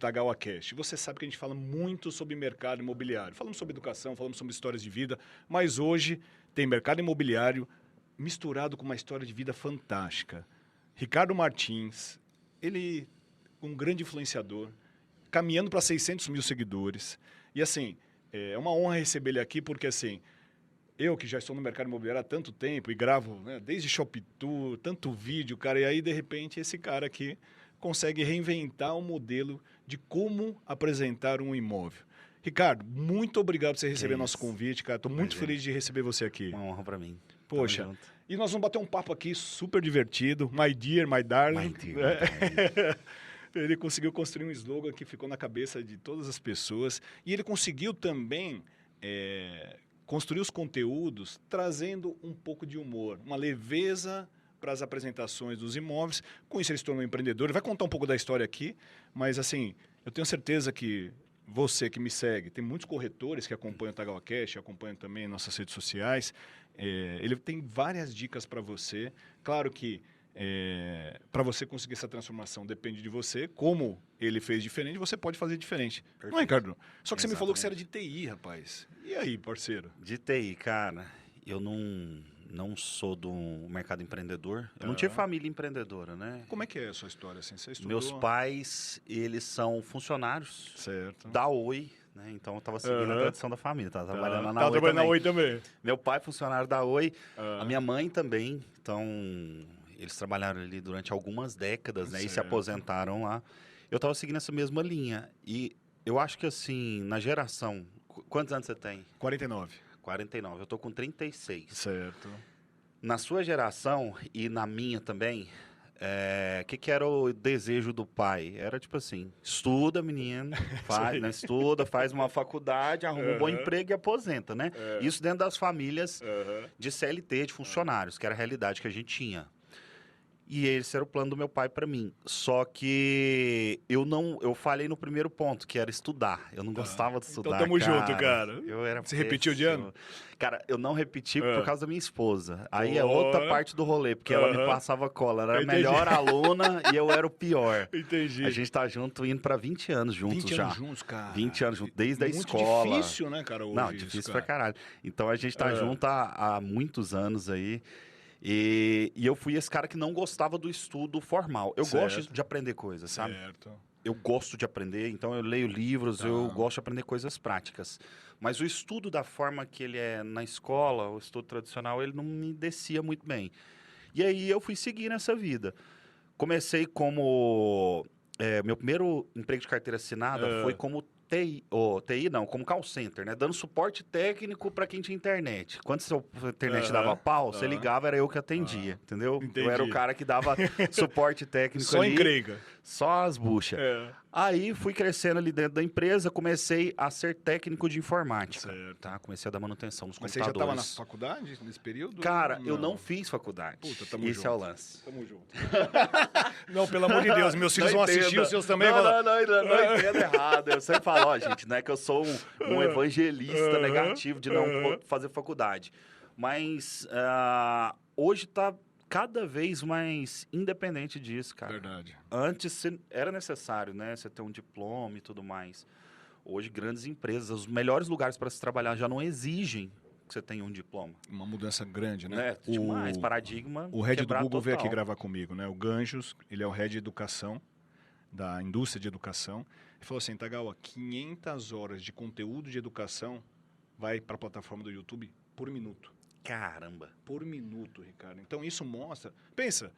Tagawa Cash. Você sabe que a gente fala muito sobre mercado imobiliário. Falamos sobre educação, falamos sobre histórias de vida, mas hoje tem mercado imobiliário misturado com uma história de vida fantástica. Ricardo Martins, ele um grande influenciador, caminhando para 600 mil seguidores. E assim, é uma honra receber ele aqui, porque assim, eu que já estou no mercado imobiliário há tanto tempo e gravo, né, desde Shop Tour, tanto vídeo, cara, e aí de repente esse cara aqui consegue reinventar um modelo de como apresentar um imóvel. Ricardo, muito obrigado por você receber nosso convite, cara. Estou muito feliz de receber você aqui. Uma honra para mim. Poxa, e nós vamos bater um papo aqui super divertido. My dear, my darling. My dear, my darling. Ele conseguiu construir um slogan que ficou na cabeça de todas as pessoas. E ele conseguiu também construir os conteúdos trazendo um pouco de humor, uma leveza para as apresentações dos imóveis. Com isso ele se tornou um empreendedor. Ele vai contar um pouco da história aqui, mas assim, eu tenho certeza que você que me segue, tem muitos corretores que acompanham o Tagawa Cash, acompanham também nossas redes sociais. Ele tem várias dicas para você. Claro que para você conseguir essa transformação depende de você. Como ele fez diferente, você pode fazer diferente. Perfeito. Não é, Ricardo? Só que você me falou que você era Exatamente. de TI, rapaz. E aí, parceiro? De TI, cara, eu não sou do mercado empreendedor. Eu não tive família empreendedora, né? Como é que é a sua história? Assim? Você estudou? Meus pais, eles são funcionários Certo. da Oi, né? Então eu tava seguindo a tradição da família, tava trabalhando lá na Tá Oi trabalhando também. na Oi também. Meu pai é funcionário da Oi, a minha mãe também. Então, eles trabalharam ali durante algumas décadas, né? E se Certo. aposentaram lá. Eu tava seguindo essa mesma linha. E eu acho que assim, na geração... Quantos anos você tem? 49. 49. Eu tô com 36. Certo. Na sua geração e na minha também, que era o desejo do pai? Era tipo assim, estuda, menino, faz, né, estuda, faz uma faculdade, arruma um bom emprego e aposenta, né? Isso dentro das famílias de CLT, de funcionários, que era a realidade que a gente tinha. E esse era o plano do meu pai para mim. Só que eu falhei no primeiro ponto, que era estudar. Eu não gostava de estudar, Então tamo junto, cara. Eu era Você repetiu de ano? Cara, eu não repeti por causa da minha esposa. Aí é Boa. outra parte do rolê, porque ela me passava cola. Ela era a Entendi. melhor aluna e eu era o pior. Entendi. A gente tá junto, indo para 20 anos juntos 20 já. anos juntos, cara. 20 anos juntos, desde a Muito escola. difícil, né, cara, hoje Não, isso, difícil cara. pra caralho. Então a gente tá junto há muitos anos aí. E eu fui esse cara que não gostava do estudo formal. Eu gosto de aprender coisas, sabe? Certo. Eu gosto de aprender, então eu leio livros, eu gosto de aprender coisas práticas. Mas o estudo da forma que ele é na escola, o estudo tradicional, ele não me descia muito bem. E aí eu fui seguir nessa vida. Comecei como... meu primeiro emprego de carteira assinada foi como TI não, como call center, né? Dando suporte técnico para quem tinha internet. Quando a internet dava pau, você ligava, era eu que atendia, entendeu? Entendi. Eu era o cara que dava suporte técnico Só ali. encrenca. Só as buchas. Aí fui crescendo ali dentro da empresa, comecei a ser técnico de informática. Certo. Tá? Comecei a dar manutenção nos Mas você já computadores. estava na faculdade nesse período? Cara, eu não fiz faculdade. Puta, tamo Esse junto. é o lance. Tamo junto. Não, pelo amor de Deus, meus filhos vão assistir, os seus também. Não entendo errado. Eu sempre falo, ó, gente, não é que eu sou um evangelista negativo de não fazer faculdade. Mas hoje tá cada vez mais independente disso, cara. Verdade. Antes era necessário, né? Você ter um diploma e tudo mais. Hoje, grandes empresas, os melhores lugares para se trabalhar já não exigem que você tenha um diploma. Uma mudança grande, né? Demais, paradigma. O head do quebrado Google veio aqui total. gravar comigo, né? O Ganjos, ele é o head de educação, da indústria de educação. Ele falou assim, Tagawa, 500 horas de conteúdo de educação vai para a plataforma do YouTube por minuto. Caramba. Por minuto, Ricardo. Então isso mostra... Pensa,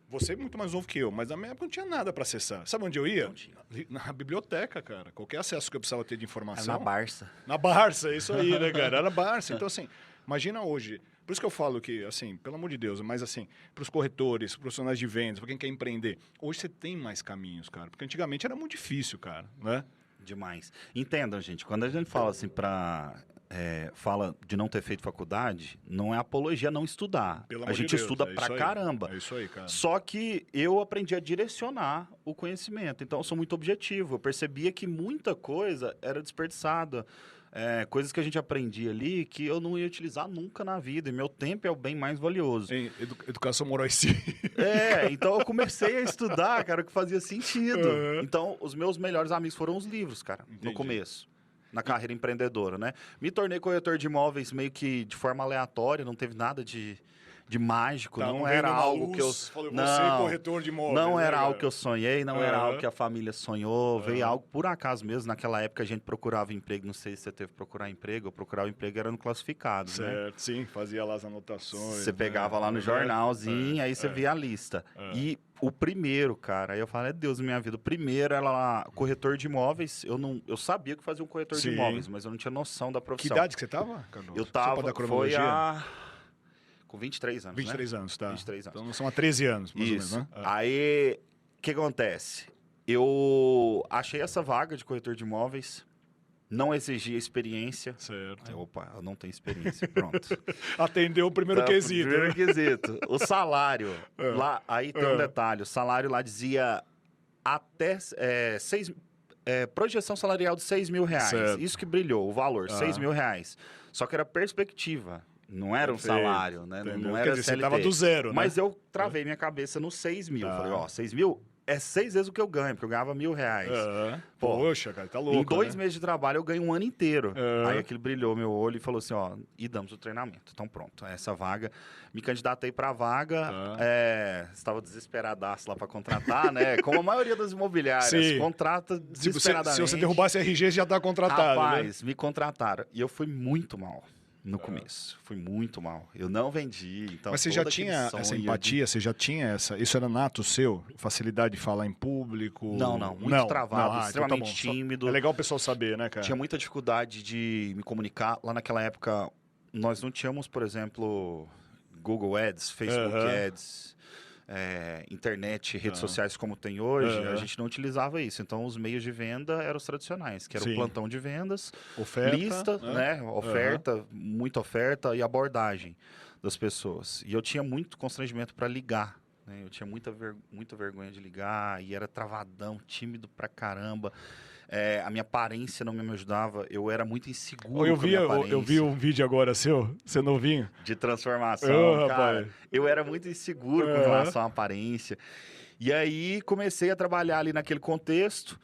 você é muito mais novo que eu, mas na minha época não tinha nada para acessar. Sabe onde eu ia? Não tinha. Na biblioteca, cara. Qualquer acesso que eu precisava ter de informação... Na Barça. Na Barça, isso aí, né, cara? Era na Barça. Então, assim, imagina hoje... Por isso que eu falo que, assim, pelo amor de Deus, mas assim, para os corretores, para os profissionais de vendas, para quem quer empreender, hoje você tem mais caminhos, cara. Porque antigamente era muito difícil, cara, né? Demais. Entendam, gente, quando a gente fala assim fala de não ter feito faculdade, não é apologia não estudar. Pelo A amor de gente Deus, estuda é pra isso aí. caramba. É isso aí, cara. Só que eu aprendi a direcionar o conhecimento. Então, eu sou muito objetivo. Eu percebia que muita coisa era desperdiçada. coisas que a gente aprendia ali que eu não ia utilizar nunca na vida. E meu tempo é o bem mais valioso. Educação moral e cívica. Então eu comecei a estudar, cara, o que fazia sentido. Então, os meus melhores amigos foram os livros, cara, no começo. Na carreira empreendedora, né? Me tornei corretor de imóveis meio que de forma aleatória, não teve nada de mágico, não era algo que eu... Não, corretor de imóveis, não era né, algo que eu sonhei, não era algo que a família sonhou, veio algo por acaso mesmo. Naquela época a gente procurava emprego, não sei se você teve que procurar emprego, eu procurava emprego era no classificado, né? Certo, sim, fazia lá as anotações. Você pegava lá no jornalzinho, aí você via a lista. E o primeiro, cara, aí eu falei, Deus minha vida, o primeiro era lá, corretor de imóveis, eu sabia que fazia um corretor de imóveis, mas eu não tinha noção da profissão. Que idade que você tava, Carlos? Eu tava, foi com 23 anos, 23 anos, tá. 23 anos. Então são há 13 anos, mais Isso. ou menos, né? Aí, o que acontece? Eu achei essa vaga de corretor de imóveis, não exigia experiência. Certo. Opa, eu não tenho experiência, pronto. Atendeu o primeiro quesito. Primeiro quesito. O salário, lá, aí tem um detalhe, o salário lá dizia até projeção salarial de R$6.000. Certo. Isso que brilhou, o valor, R$6.000. Só que era perspectiva. Não era um salário, né? Não era Quer dizer, CLT. você tava do zero, né? Mas eu travei minha cabeça no 6.000. Falei, 6.000 é 6 vezes o que eu ganho, porque eu ganhava R$1.000. Poxa, cara, tá louco, em 2 meses de trabalho eu ganho um ano inteiro. É. Aí aquilo brilhou meu olho e falou assim, e damos o treinamento. Então pronto, essa vaga. Me candidatei pra vaga, estava desesperadaço lá pra contratar, né? Como a maioria das imobiliárias, contrata desesperadamente. Se você derrubasse RG, você já tá contratado, Rapaz, me contrataram. E eu fui muito mal. No começo, fui muito mal. Eu não vendi, então... Mas você já tinha essa empatia, você já tinha essa... Isso era nato seu? Facilidade de falar em público? Não, muito travado, extremamente então tímido. É legal o pessoal saber, né, cara? Tinha muita dificuldade de me comunicar. Lá naquela época, nós não tínhamos, por exemplo, Google Ads, Facebook Ads, internet, redes sociais como tem hoje. A gente não utilizava isso. Então, os meios de venda eram os tradicionais, que era o plantão de vendas, oferta, lista, né? Oferta, muita oferta e abordagem das pessoas. E eu tinha muito constrangimento para ligar. Né? Eu tinha muita vergonha de ligar e era travadão, tímido pra caramba. A minha aparência não me ajudava, eu era muito inseguro eu vi um vídeo agora seu, você novinho. De transformação, cara. Rapaz. Eu era muito inseguro com relação à aparência. E aí comecei a trabalhar ali naquele contexto.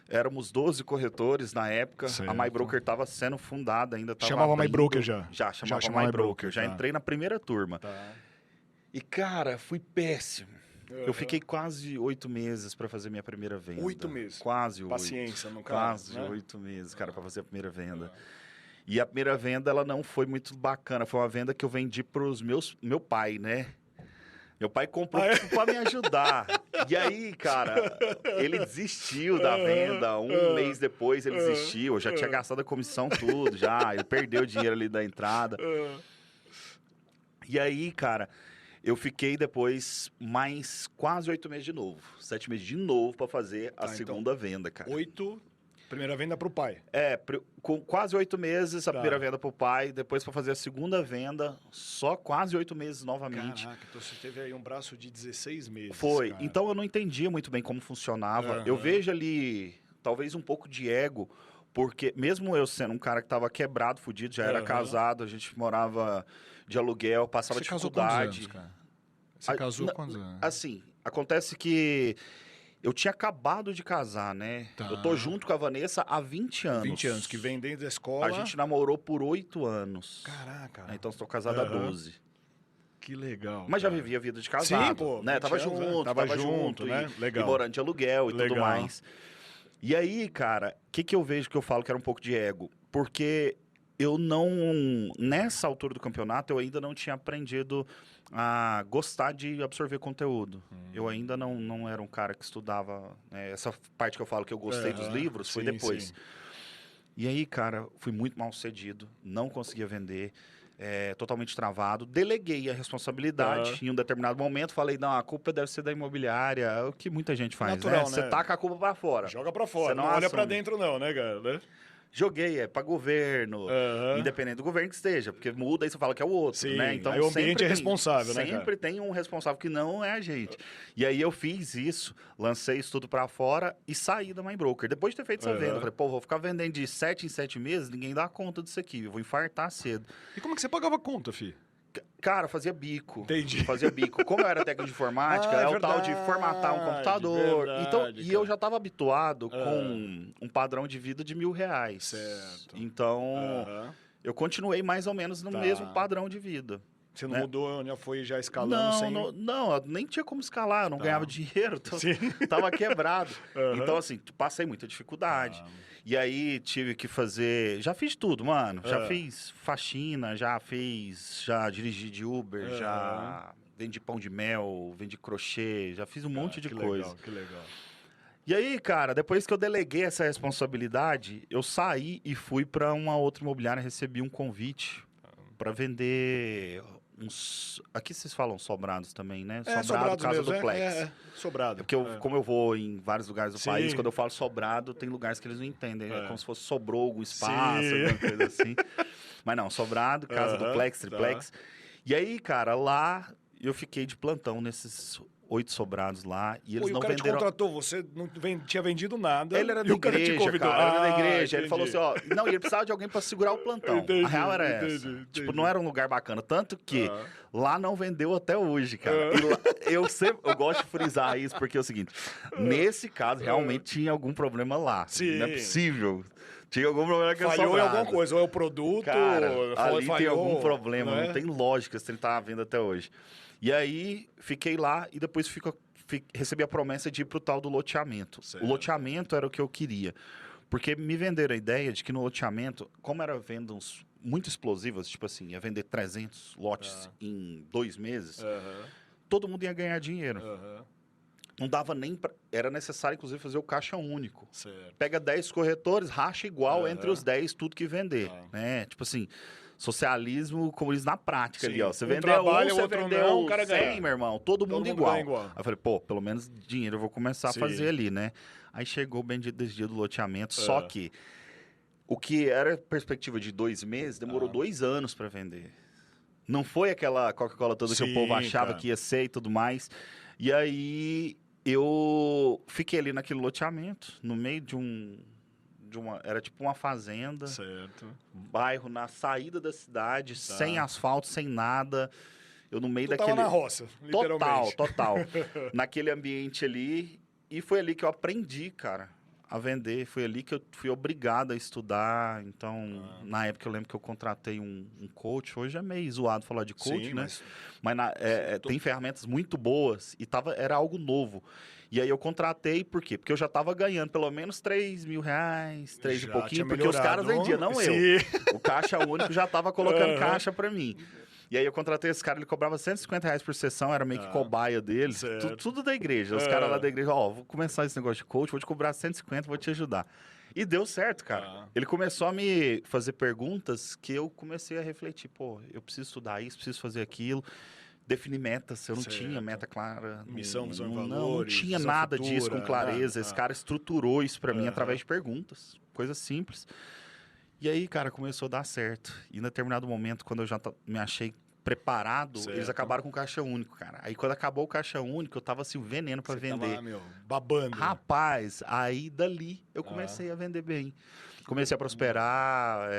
Éramos 12 corretores na época. Certo. A MyBroker estava sendo fundada ainda. Chamava MyBroker já? Já chamava MyBroker. Já entrei na primeira turma. Tá. E, cara, fui péssimo. Eu fiquei quase 8 meses para fazer minha primeira venda. 8 meses? Quase 8. Paciência, no caso. Quase 8 meses, cara, para fazer a primeira venda. E a primeira venda, ela não foi muito bacana. Foi uma venda que eu vendi para meu pai, né? Meu pai comprou para me ajudar. E aí, cara, ele desistiu da venda. Um mês depois ele desistiu. Eu já tinha gastado a comissão tudo, já. Ele perdeu o dinheiro ali da entrada. E aí, cara... Eu fiquei depois mais quase 8 meses de novo. 7 meses de novo para fazer a segunda venda, cara. 8, primeira venda para o pai. Com quase 8 meses a primeira venda para o pai. Depois para fazer a segunda venda, só quase 8 meses novamente. Caraca, então você teve aí um braço de 16 meses. Foi. Cara. Então eu não entendia muito bem como funcionava. Eu vejo ali talvez um pouco de ego, porque mesmo eu sendo um cara que estava quebrado, fudido, já era casado, a gente morava... de aluguel, passava dificuldade. Você casou quantos anos, cara? Você casou quantos anos? Assim, acontece que eu tinha acabado de casar, né? Tá. Eu tô junto com a Vanessa há 20 anos. 20 anos, que vem desde a escola. A gente namorou por 8 anos. Caraca. Então, estou casado há 12. Que legal. Mas já vivia a vida de casado. Sim, pô. Né? Tava junto, né? Legal. E morando de aluguel e tudo mais. E aí, cara, o que eu vejo que eu falo que era um pouco de ego? Porque... eu não, nessa altura do campeonato, eu ainda não tinha aprendido a gostar de absorver conteúdo. Eu ainda não era um cara que estudava, né? Essa parte que eu falo que eu gostei dos livros foi depois. Sim. E aí, cara, fui muito mal sucedido, não conseguia vender, totalmente travado. Deleguei a responsabilidade em um determinado momento, falei, não, a culpa deve ser da imobiliária, o que muita gente faz, natural, né? Você taca a culpa pra fora. Joga pra fora, não olha pra dentro não, né, cara? Joguei, para governo, independente do governo que esteja, porque muda aí você fala que é o outro, Sim, né? Então aí o ambiente é responsável, né, sempre tem um responsável que não é a gente. E aí eu fiz isso, lancei isso tudo para fora e saí da MyBroker. Depois de ter feito essa venda, eu falei, pô, vou ficar vendendo de 7 em 7 meses, ninguém dá conta disso aqui, eu vou infartar cedo. E como é que você pagava a conta, fi? Cara, fazia bico. Entendi. Fazia bico. Como eu era técnico de informática, é o tal de formatar um computador. Verdade, Então, e eu cara. já estava habituado com um padrão de vida de R$ 1.000. Certo. Então, eu continuei mais ou menos no mesmo padrão de vida. Você não né? mudou, já foi já escalando Não, eu nem tinha como escalar, eu não ganhava dinheiro, tava quebrado. Então, assim, passei muita dificuldade. E aí tive que fazer. Já fiz tudo, mano. Já fiz faxina, já dirigi de Uber, já vendi pão de mel, vendi crochê, já fiz um monte de coisa. Legal, que legal. E aí, cara, depois que eu deleguei essa responsabilidade, eu saí e fui para uma outra imobiliária, recebi um convite para vender uns... Aqui vocês falam sobrados também, né? Sobrado, casa mesmo, duplex. Sobrado. Porque como eu vou em vários lugares do país, quando eu falo sobrado, tem lugares que eles não entendem. É como se fosse sobrou algum espaço, alguma coisa assim. Mas não, sobrado, casa duplex, triplex. E aí, cara, lá eu fiquei de plantão nesses 8 sobrados lá e eles não venderam... o cara te contratou, você não tinha vendido nada. Ele era da igreja, cara, ele era da igreja. Ele falou assim, não, e ele precisava de alguém para segurar o plantão. Entendi, a real era essa. Tipo, não era um lugar bacana. Tanto que lá não vendeu até hoje, cara. E lá, eu gosto de frisar isso, porque é o seguinte, nesse caso, realmente tinha algum problema lá. Sim. Não é possível. Tinha algum problema que falhou em alguma coisa, ou é o produto, cara, ali falhou, tem algum problema, né? não tem lógica se ele tá vendo até hoje. E aí, fiquei lá e depois recebi a promessa de ir pro tal do loteamento. Certo. O loteamento era o que eu queria. Porque me venderam a ideia de que no loteamento, como era vendas muito explosivas, tipo assim, ia vender 300 lotes em 2 meses, todo mundo ia ganhar dinheiro. Não dava nem pra... Era necessário, inclusive, fazer o caixa único. Certo. Pega 10 corretores, racha igual entre os 10, tudo que vender. Né? Tipo assim, socialismo, comunismo na prática ali, ó. Você vendeu você vendeu 100, meu irmão, todo mundo igual. Aí eu falei, pô, pelo menos dinheiro eu vou começar a fazer ali, né? Aí chegou o bendito desse dia do loteamento, só que o que era perspectiva de 2 meses, demorou 2 anos para vender. Não foi aquela Coca-Cola toda que o povo achava que ia ser e tudo mais. E aí eu fiquei ali naquele loteamento, no meio de uma... Era tipo uma fazenda. Certo. Bairro na saída da cidade, sem asfalto, sem nada. Eu no meio daquele... tava na roça, literalmente. Total. Naquele ambiente ali. E foi ali que eu aprendi, cara, a vender. Foi ali que eu fui obrigado a estudar. Então, na época eu lembro que eu contratei um coach. Hoje é meio zoado falar de coach, né? Mas tem ferramentas muito boas e era algo novo. E aí eu contratei, por quê? Porque eu já estava ganhando pelo menos R$3.000, 3 e pouquinho, porque os caras vendiam, não eu. O caixa único já estava colocando caixa para mim. E aí eu contratei esse cara, ele cobrava R$150 por sessão, era meio que cobaia dele. Tudo da igreja. Os caras lá da igreja, vou começar esse negócio de coach, vou te cobrar 150, vou te ajudar. E deu certo, cara. Ele começou a me fazer perguntas que eu comecei a refletir. Pô, eu preciso estudar isso, preciso fazer aquilo. Definir metas, eu não tinha meta clara. Missão, visão e valores. Não tinha nada disso com clareza. Esse cara estruturou isso pra mim através de perguntas. Coisa simples. E aí, cara, começou a dar certo. E em determinado momento, quando eu já me achei preparado, eles acabaram com o caixa único, cara. Aí quando acabou o caixa único, eu tava assim, o veneno pra vender. Tava, babando. Rapaz, aí dali eu comecei a vender bem. Comecei a prosperar,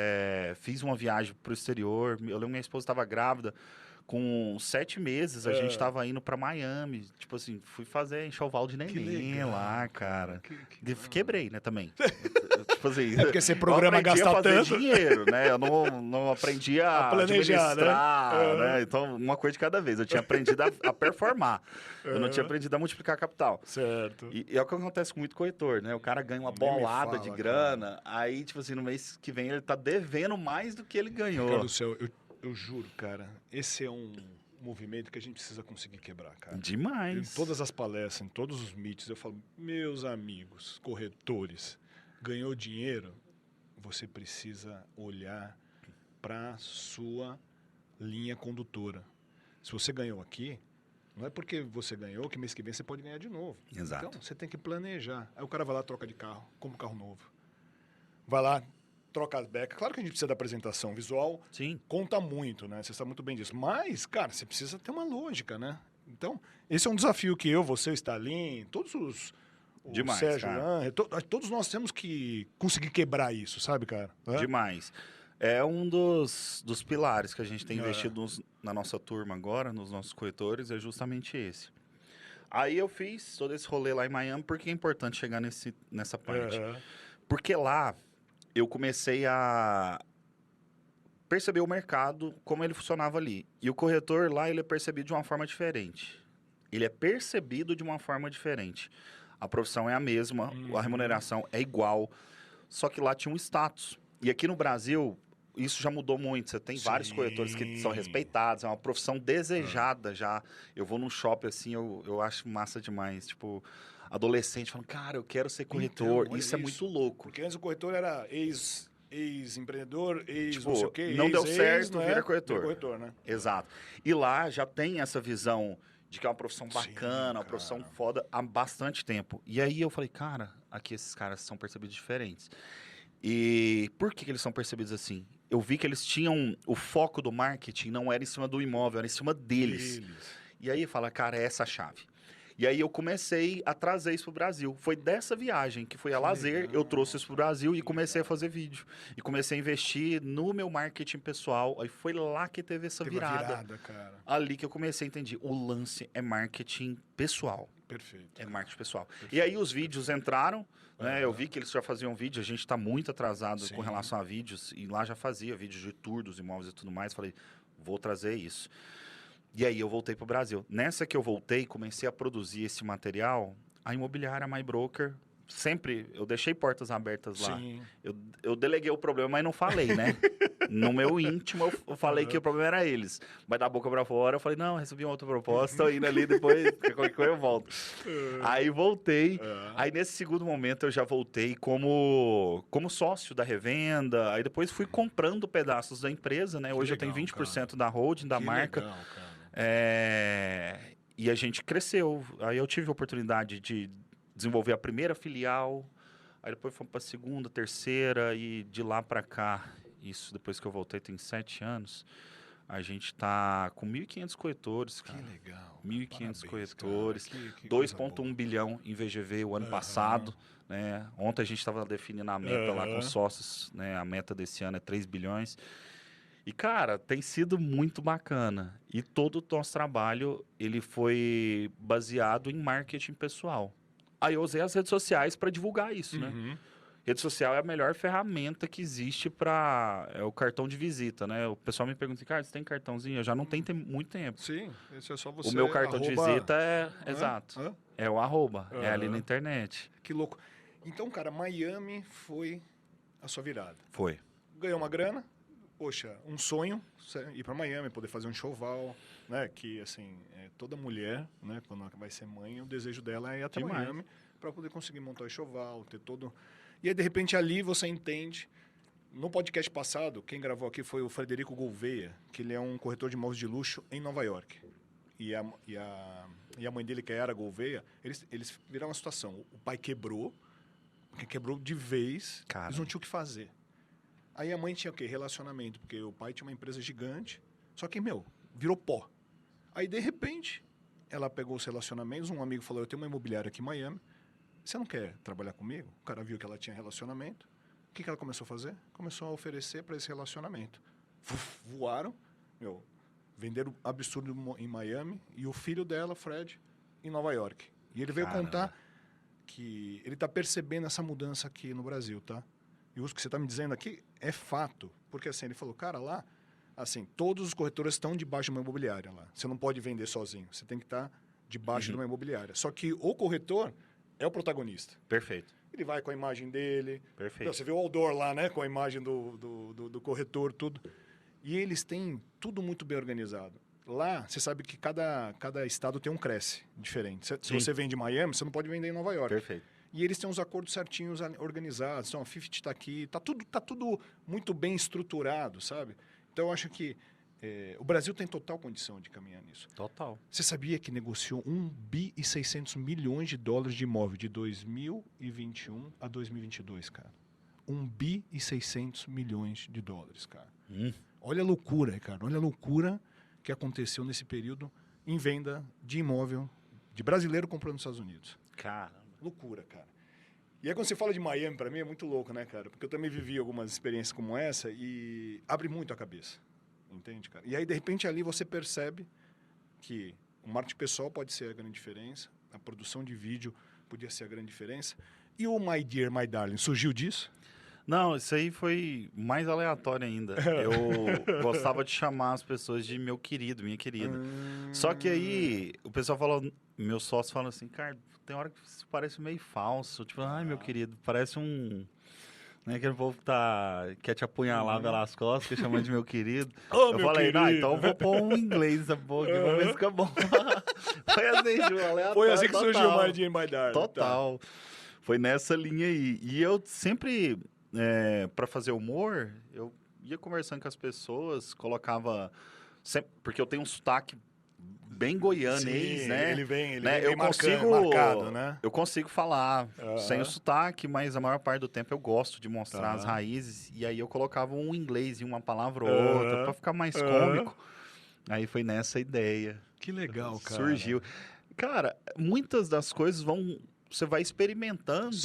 fiz uma viagem pro exterior. Eu lembro que minha esposa estava grávida. Com 7 meses, a gente tava indo pra Miami. Tipo assim, fui fazer enxoval de neném lá, cara. Quebrei, né, também. Tipo assim, porque você programa gastar tanto. Dinheiro, né? Eu não aprendi a planejar, né? Então, uma coisa de cada vez. Eu tinha aprendido a performar. Eu não tinha aprendido a multiplicar capital. Certo. E é o que acontece com muito corretor, né? O cara ganha uma bolada de grana, aí, tipo assim, no mês que vem ele tá devendo mais do que ele ganhou. Cara do céu, eu juro, cara, esse é um movimento que a gente precisa conseguir quebrar, cara. Demais. Em todas as palestras, em todos os meets, eu falo, meus amigos, corretores, ganhou dinheiro, você precisa olhar para sua linha condutora. Se você ganhou aqui, não é porque você ganhou que mês que vem você pode ganhar de novo. Exato. Então, você tem que planejar. Aí o cara vai lá, troca de carro, compra um carro novo. Vai lá, troca as becas. Claro que a gente precisa da apresentação visual. Sim. Conta muito, né? Você sabe muito bem disso. Mas, cara, você precisa ter uma lógica, né? Então, esse é um desafio que eu, você, o Stalin, todos os... O Demais, Sérgio, cara. todos nós temos que conseguir quebrar isso, sabe, cara? Demais. É um dos pilares que a gente tem investido na nossa turma agora, nos nossos corretores, é justamente esse. Aí eu fiz todo esse rolê lá em Miami, porque é importante chegar nessa parte. Porque lá eu comecei a perceber o mercado, como ele funcionava ali. E o corretor lá, ele é percebido de uma forma diferente. Ele é percebido de uma forma diferente. A profissão é a mesma, a remuneração é igual, só que lá tinha um status. E aqui no Brasil, isso já mudou muito. Você tem vários corretores que são respeitados, é uma profissão desejada já. Eu vou num shopping assim, eu acho massa demais. Tipo, adolescente falando, cara, eu quero ser corretor. Então, isso é muito louco. Porque antes o corretor era ex-empreendedor, Tipo, não sei o quê. Não deu certo, né? vira corretor. Vira corretor, né? Exato. E lá já tem essa visão de que é uma profissão bacana, uma profissão foda há bastante tempo. E aí eu falei, cara, aqui esses caras são percebidos diferentes. E por que eles são percebidos assim? Eu vi que eles tinham... O foco do marketing não era em cima do imóvel, era em cima deles. E aí fala, cara, é essa a chave. E aí eu comecei a trazer isso pro Brasil. Foi dessa viagem, que foi a lazer, eu trouxe isso pro Brasil e comecei a fazer vídeo. E comecei a investir no meu marketing pessoal. Aí foi lá que teve essa virada. Cara. Ali que eu comecei a entender. O lance é marketing pessoal. Perfeito. É marketing pessoal. E aí os vídeos entraram, né? Eu vi que eles já faziam vídeo. A gente está muito atrasado com relação a vídeos. E lá já fazia vídeos de tour dos imóveis e tudo mais. Falei, vou trazer isso. E aí eu voltei para o Brasil. Nessa que eu voltei, comecei a produzir esse material. A imobiliária My Broker, sempre, eu deixei portas abertas lá. Sim. Eu deleguei o problema, mas não falei, né? No meu íntimo, eu falei que o problema era eles. Mas da boca para fora, eu falei, não, recebi uma outra proposta, tô indo ali, depois, qualquer coisa eu volto. Aí voltei. Aí nesse segundo momento, eu já voltei como sócio da revenda. Aí depois fui comprando pedaços da empresa, né? Hoje eu tenho 20% da holding, da marca. Legal, cara. E a gente cresceu. Aí eu tive a oportunidade de desenvolver a primeira filial. Aí depois fomos para a segunda, terceira. E de lá para cá, isso depois que eu voltei, tem 7 anos. A gente está com 1.500 corretores, cara. Que legal. 1.500 corretores. 2,1 bilhão em VGV o ano passado. Né? Ontem a gente estava definindo a meta lá com sócios. Né? A meta desse ano é 3 bilhões. E, cara, tem sido muito bacana. E todo o nosso trabalho, ele foi baseado em marketing pessoal. Aí eu usei as redes sociais para divulgar isso, né? Rede social é a melhor ferramenta que existe para... É o cartão de visita, né? O pessoal me pergunta, cara, você tem cartãozinho? Eu já não tenho muito tempo. Sim, esse é só você... O meu cartão de visita é... Exato. É o @. É ali na internet. Que louco. Então, cara, Miami foi a sua virada. Foi. Ganhou uma grana. Poxa, um sonho ir para Miami, poder fazer um enxoval, né? Que, assim, toda mulher, né? Quando ela vai ser mãe, o desejo dela é ir até Miami para poder conseguir montar o enxoval, ter todo... E aí, de repente, ali você entende... No podcast passado, quem gravou aqui foi o Frederico Gouveia, que ele é um corretor de imóveis de luxo em Nova York. E a mãe dele, que era Gouveia, eles viraram uma situação. O pai quebrou de vez, Cara. Eles não tinham o que fazer. Aí a mãe tinha o quê? Relacionamento, porque o pai tinha uma empresa gigante, só que, virou pó. Aí, de repente, ela pegou os relacionamentos, um amigo falou, eu tenho uma imobiliária aqui em Miami, você não quer trabalhar comigo? O cara viu que ela tinha relacionamento. O que ela começou a fazer? Começou a oferecer para esse relacionamento. Voaram, venderam absurdo em Miami, e o filho dela, Fred, em Nova York. E ele veio contar que ele está percebendo essa mudança aqui no Brasil, tá? E o que você está me dizendo aqui é fato. Porque assim, ele falou, cara, lá, assim, todos os corretores estão debaixo de uma imobiliária lá. Você não pode vender sozinho. Você tem que estar debaixo de uma imobiliária. Só que o corretor é o protagonista. Perfeito. Ele vai com a imagem dele. Perfeito. Então, você vê o outdoor lá, né? Com a imagem do corretor, tudo. E eles têm tudo muito bem organizado. Lá, você sabe que cada estado tem um Cresce diferente. Se você vende em Miami, você não pode vender em Nova York. Perfeito. E eles têm os acordos certinhos organizados. Então, a 50 está aqui. Tá tudo muito bem estruturado, sabe? Então, eu acho que o Brasil tem total condição de caminhar nisso. Total. Você sabia que negociou 1,6 bilhões de imóvel de 2021 a 2022, cara? 1,6 bi, cara. Olha a loucura, Ricardo. Olha a loucura que aconteceu nesse período em venda de imóvel de brasileiro comprando nos Estados Unidos. Caramba. Loucura, cara. E aí quando você fala de Miami, para mim é muito louco, né, cara? Porque eu também vivi algumas experiências como essa e abre muito a cabeça. Entende, cara? E aí, de repente, ali você percebe que o marketing pessoal pode ser a grande diferença, a produção de vídeo podia ser a grande diferença. E o My Dear, My Darling surgiu disso? Não, isso aí foi mais aleatório ainda. Eu gostava de chamar as pessoas de meu querido, minha querida. Só que aí o pessoal falou, meus sócios falam assim, cara, tem hora que isso parece meio falso. Tipo, ai, meu querido, parece um... Né, aquele povo que quer te apunhalar pelas costas, que chama de meu querido. Oh, eu meu falei, querido. não, então eu vou pôr um inglês nessa boca, vamos ver se fica bom. Foi assim, Ju, aleatório. Foi assim que total. surgiu o My Dear, My Darling. Total. Tá. Foi nessa linha aí. E eu sempre, para fazer humor, eu ia conversando com as pessoas, colocava... Sempre, porque eu tenho um sotaque bem goianês, né? Ele vem eu consigo, marcado, né? Eu consigo falar sem o sotaque, mas a maior parte do tempo eu gosto de mostrar as raízes. E aí eu colocava um inglês e uma palavra ou outra para ficar mais cômico. Aí foi nessa ideia. Que legal, cara. Surgiu. Cara, muitas das coisas você vai experimentando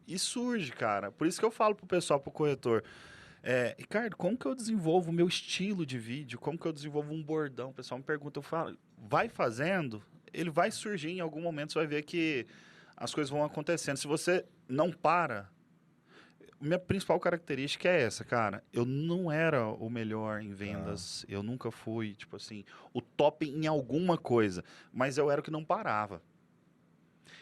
e surge, cara. Por isso que eu falo pro pessoal, pro corretor... Ricardo, como que eu desenvolvo o meu estilo de vídeo? Como que eu desenvolvo um bordão? O pessoal me pergunta, eu falo, vai fazendo, ele vai surgir em algum momento, você vai ver que as coisas vão acontecendo. Se você não para, minha principal característica é essa, cara. Eu não era o melhor em vendas, eu nunca fui, tipo assim, o top em alguma coisa, mas eu era o que não parava.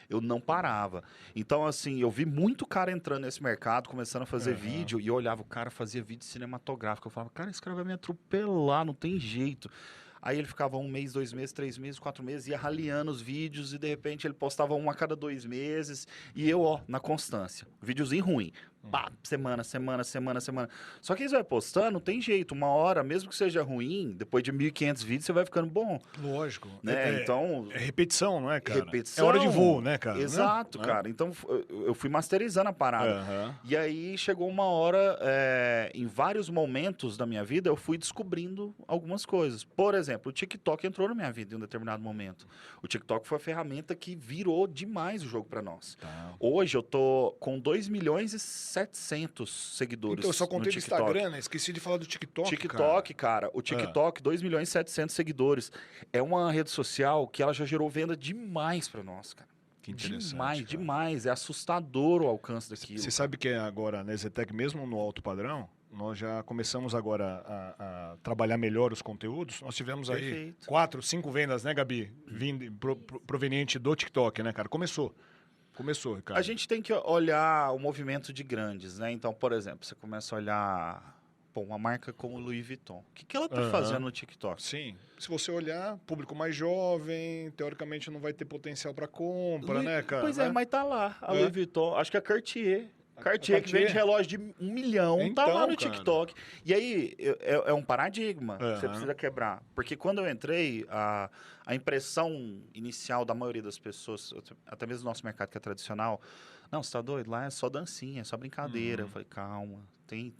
Eu não parava. Então, assim, eu vi muito cara entrando nesse mercado, começando a fazer vídeo, e eu olhava, o cara fazia vídeo cinematográfico. Eu falava, cara, esse cara vai me atropelar, não tem jeito. Aí ele ficava 1 mês, 2 meses, 3 meses, 4 meses, ia raliando os vídeos, e de repente ele postava um a cada 2 meses, e eu, na constância. Videozinho ruim. Pá, semana. Só que eles vai postando, não tem jeito. Uma hora, mesmo que seja ruim, depois de 1.500 vídeos, você vai ficando bom. Lógico. Né? Então, é repetição, não é, cara? Repetição. É hora de voo, né, cara? Exato, cara. Então, eu fui masterizando a parada. E aí, chegou uma hora, em vários momentos da minha vida, eu fui descobrindo algumas coisas. Por exemplo, o TikTok entrou na minha vida em um determinado momento. O TikTok foi a ferramenta que virou demais o jogo pra nós. Hoje, eu tô com 2.700.000 seguidores. Então, eu só contei do Instagram, né? Esqueci de falar do TikTok. TikTok, cara. O TikTok, 2.700.000 seguidores. É uma rede social que ela já gerou venda demais pra nós, cara. Que interessante. Demais. É assustador o alcance daquilo. Você sabe que agora na Zetec, mesmo no alto padrão, nós já começamos agora a trabalhar melhor os conteúdos. Nós tivemos aí 4, 5 vendas, né, Gabi? Proveniente do TikTok, né, cara? Começou, Ricardo. A gente tem que olhar o movimento de grandes, né? Então, por exemplo, você começa a olhar uma marca como Louis Vuitton. O que ela tá fazendo no TikTok? Sim. Se você olhar, público mais jovem, teoricamente não vai ter potencial para compra, né, cara? Pois é, mas tá lá. A Louis Vuitton, acho que a Cartier, que vende relógio de 1 milhão, então, tá lá no TikTok. Cara. E aí, é um paradigma que você precisa quebrar. Porque quando eu entrei, a impressão inicial da maioria das pessoas, até mesmo no nosso mercado que é tradicional, não, você tá doido? Lá é só dancinha, é só brincadeira. Eu falei, calma, tem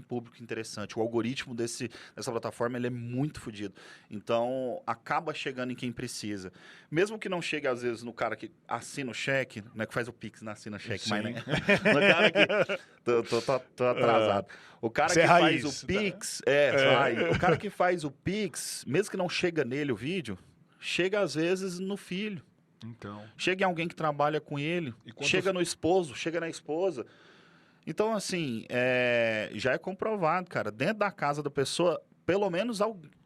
público interessante. O algoritmo dessa plataforma, ele é muito fodido. Então, acaba chegando em quem precisa. Mesmo que não chegue, às vezes, no cara que assina o cheque, não é que faz o Pix, não assina o cheque, mas, né? No cara que... Tô atrasado. O cara que faz o Pix... O cara que faz o Pix, mesmo que não chega nele o vídeo, chega, às vezes, no filho. Então. Chega em alguém que trabalha com ele, chega no esposo, chega na esposa. Então, assim, já é comprovado, cara. Dentro da casa da pessoa, pelo menos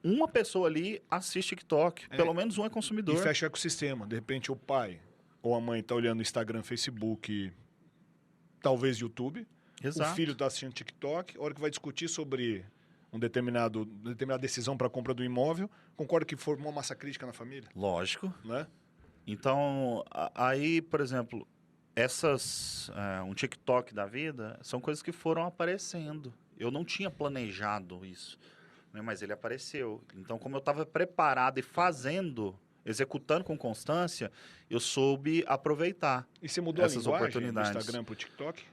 uma pessoa ali assiste TikTok. Pelo menos um é consumidor. E fecha o ecossistema. De repente, o pai ou a mãe tá olhando Instagram, Facebook, talvez YouTube. Exato. O filho tá assistindo TikTok. A hora que vai discutir sobre uma determinada decisão para a compra do imóvel, concorda que formou uma massa crítica na família? Lógico. Né? Então, aí, por exemplo, um TikTok da vida, são coisas que foram aparecendo. Eu não tinha planejado isso, né, mas ele apareceu. Então, como eu estava preparado e executando com constância, eu soube aproveitar e você mudou essas a linguagem oportunidades. do Instagram para o TikTok?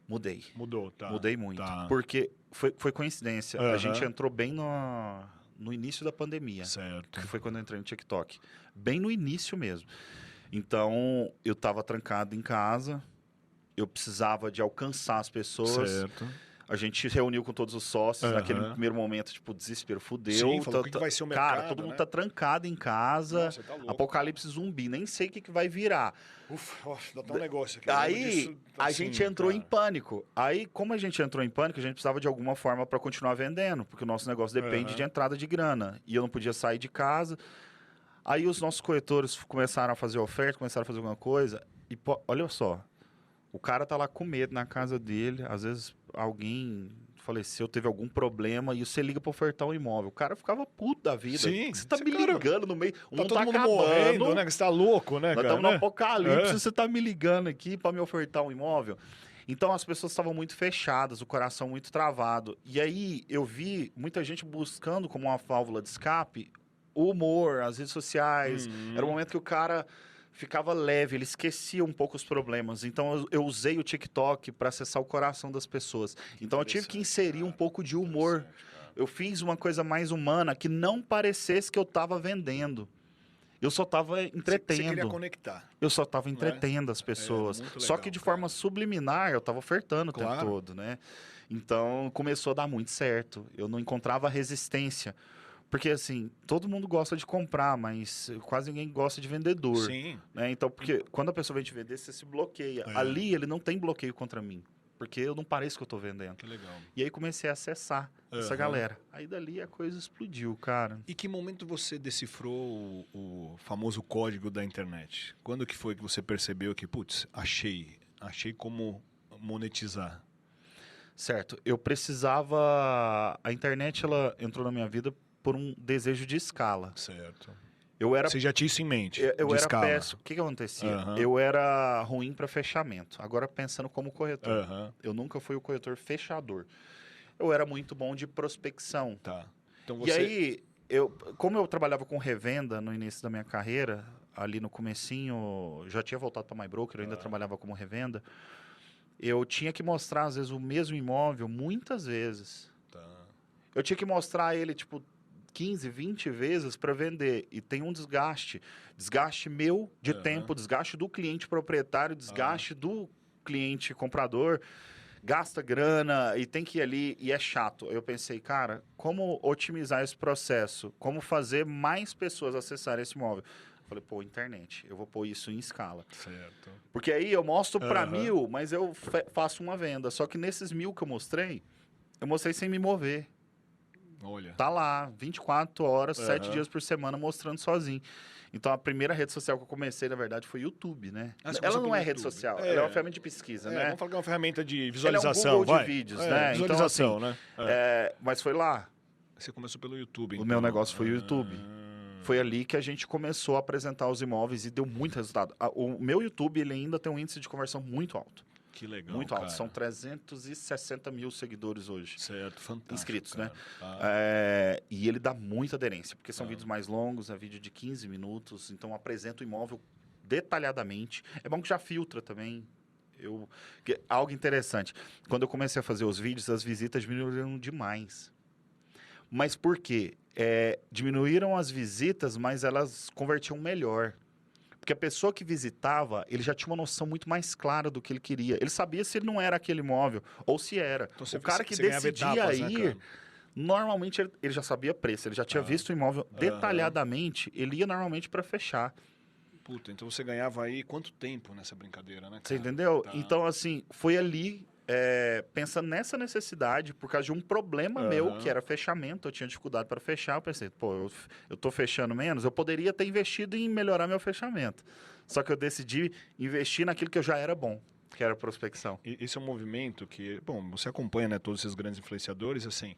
Mudei. Mudou, tá. Mudei muito. Tá. Porque foi coincidência. Aham. A gente entrou bem no início da pandemia. Certo. Que foi quando eu entrei no TikTok. Bem no início mesmo. Então, eu estava trancado em casa. Eu precisava de alcançar as pessoas. Certo. A gente reuniu com todos os sócios. Aham. Naquele primeiro momento, tipo, desespero. Fudeu. Sim, falou, o que vai ser o mercado, Cara, todo mundo né? tá trancado em casa. Nossa, tá louco. Apocalipse zumbi. Nem sei o que vai virar. Ufa, dá até um negócio aqui. Eu lembro Aí, disso, a assim, gente entrou cara. em pânico. Aí, como a gente entrou em pânico, a gente precisava de alguma forma para continuar vendendo, porque o nosso negócio depende Aham. de entrada de grana. E eu não podia sair de casa. Aí, os nossos corretores começaram a fazer oferta, começaram a fazer alguma coisa. E, pô, olha só, o cara tá lá com medo na casa dele. Às vezes, alguém faleceu, teve algum problema, e você liga para ofertar um imóvel. O cara ficava puto da vida. Sim, Você tá esse me cara- ligando no meio. Tá Um todo mundo acabando. morrendo, né? Que você tá louco, né, Nós cara? estamos no né? apocalipse, É. você tá me ligando aqui para me ofertar um imóvel. Então as pessoas estavam muito fechadas, o coração muito travado. E aí eu vi muita gente buscando como uma válvula de escape o humor, as redes sociais. Era o momento que o cara ficava leve, ele esquecia um pouco os problemas. Então eu usei o TikTok para acessar o coração das pessoas. Então eu tive que inserir um pouco de humor. Eu fiz uma coisa mais humana que não parecesse que eu estava vendendo. Eu só estava entretendo. Você queria conectar. Eu só estava entretendo as pessoas. muito Só legal, que de cara. forma subliminar, eu estava ofertando o tempo Claro. todo, né? Então, começou a dar muito certo. Eu não encontrava resistência. Porque, assim, todo mundo gosta de comprar, mas quase ninguém gosta de vendedor. Sim. Né? Então, porque quando a pessoa vem te vender, você se bloqueia. É. Ali, ele não tem bloqueio contra mim. Porque eu não pareço que eu estou vendendo. Que legal. E aí, comecei a acessar essa Aham. galera. Aí, dali, a coisa explodiu, cara. E que momento você decifrou o famoso código da internet? Quando que foi que você percebeu que, putz, achei como monetizar? Certo. Eu precisava... A internet, ela entrou na minha vida por um desejo de escala. Certo. Eu era Você já tinha isso em mente? eu de era escala. péssimo. O que acontecia? Aham. Eu era ruim para fechamento. Agora pensando como corretor. Aham. Eu nunca fui o corretor fechador. Eu era muito bom de prospecção. Tá. Então E aí, como eu trabalhava com revenda no início da minha carreira, ali no comecinho, já tinha voltado para MyBroker, eu ainda trabalhava como revenda, eu tinha que mostrar, às vezes, o mesmo imóvel muitas vezes. Tá. Eu tinha que mostrar ele, tipo, 15, 20 vezes para vender. E tem um desgaste. Desgaste meu de Aham. tempo, desgaste do cliente proprietário, desgaste do cliente comprador. Gasta grana e tem que ir ali e é chato. Eu pensei, cara, como otimizar esse processo? Como fazer mais pessoas acessarem esse imóvel? Falei, pô, internet. Eu vou pôr isso em escala. Certo. Porque aí eu mostro para Aham. 1000, mas eu faço uma venda. Só que nesses 1000 que eu mostrei sem me mover. Olha. Tá lá, 24 horas, 7 Aham. dias por semana, mostrando sozinho. Então, a primeira rede social que eu comecei, na verdade, foi o YouTube, né? Ah, você Ela começou não pelo é rede YouTube. social, É. ela é uma ferramenta de pesquisa, né? Vamos falar que é uma ferramenta de Ela é um visualização, Google de vai. vídeos, né? Então, Visualização, assim, né? mas foi lá. Você começou pelo YouTube, O então. meu negócio foi o YouTube. Ah. Foi ali que a gente começou a apresentar os imóveis e deu muito resultado. O meu YouTube, ele ainda tem um índice de conversão muito alto. Que legal, Muito alto. cara. São 360 mil seguidores hoje. Certo, fantástico. Inscritos, cara. né? Ah. E ele dá muita aderência, porque são vídeos mais longos, é vídeo de 15 minutos, então apresenta o imóvel detalhadamente. É bom que já filtra também. Algo interessante, quando eu comecei a fazer os vídeos, as visitas diminuíram demais. Mas por quê? Diminuíram as visitas, mas elas convertiam melhor. Porque a pessoa que visitava, ele já tinha uma noção muito mais clara do que ele queria. Ele sabia se ele não era aquele imóvel ou se era. Então, O cara que você ganhava decidia etapas, né, ir, cara? normalmente ele já sabia preço, ele já tinha visto o imóvel detalhadamente, ele ia normalmente para fechar. Puta, então você ganhava aí quanto tempo nessa brincadeira, né, cara? Você entendeu? Tá. Então, assim, foi ali, pensando nessa necessidade, por causa de um problema meu, que era fechamento, eu tinha dificuldade para fechar, eu pensei, pô, eu tô fechando menos, eu poderia ter investido em melhorar meu fechamento. Só que eu decidi investir naquilo que eu já era bom, que era prospecção. Esse é um movimento que, bom, você acompanha, né, todos esses grandes influenciadores, assim,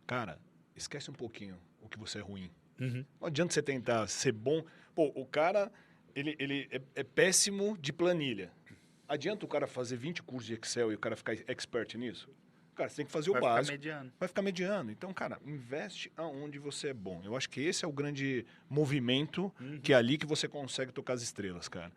cara, esquece um pouquinho o que você é ruim. Uhum. Não adianta você tentar ser bom. Pô, o cara, ele é péssimo de planilha. Adianta o cara fazer 20 cursos de Excel e o cara ficar expert nisso? Cara, você tem que fazer o Vai básico. ficar mediano. Vai ficar mediano. Então, cara, investe aonde você é bom. Eu acho que esse é o grande movimento, que é ali que você consegue tocar as estrelas, cara.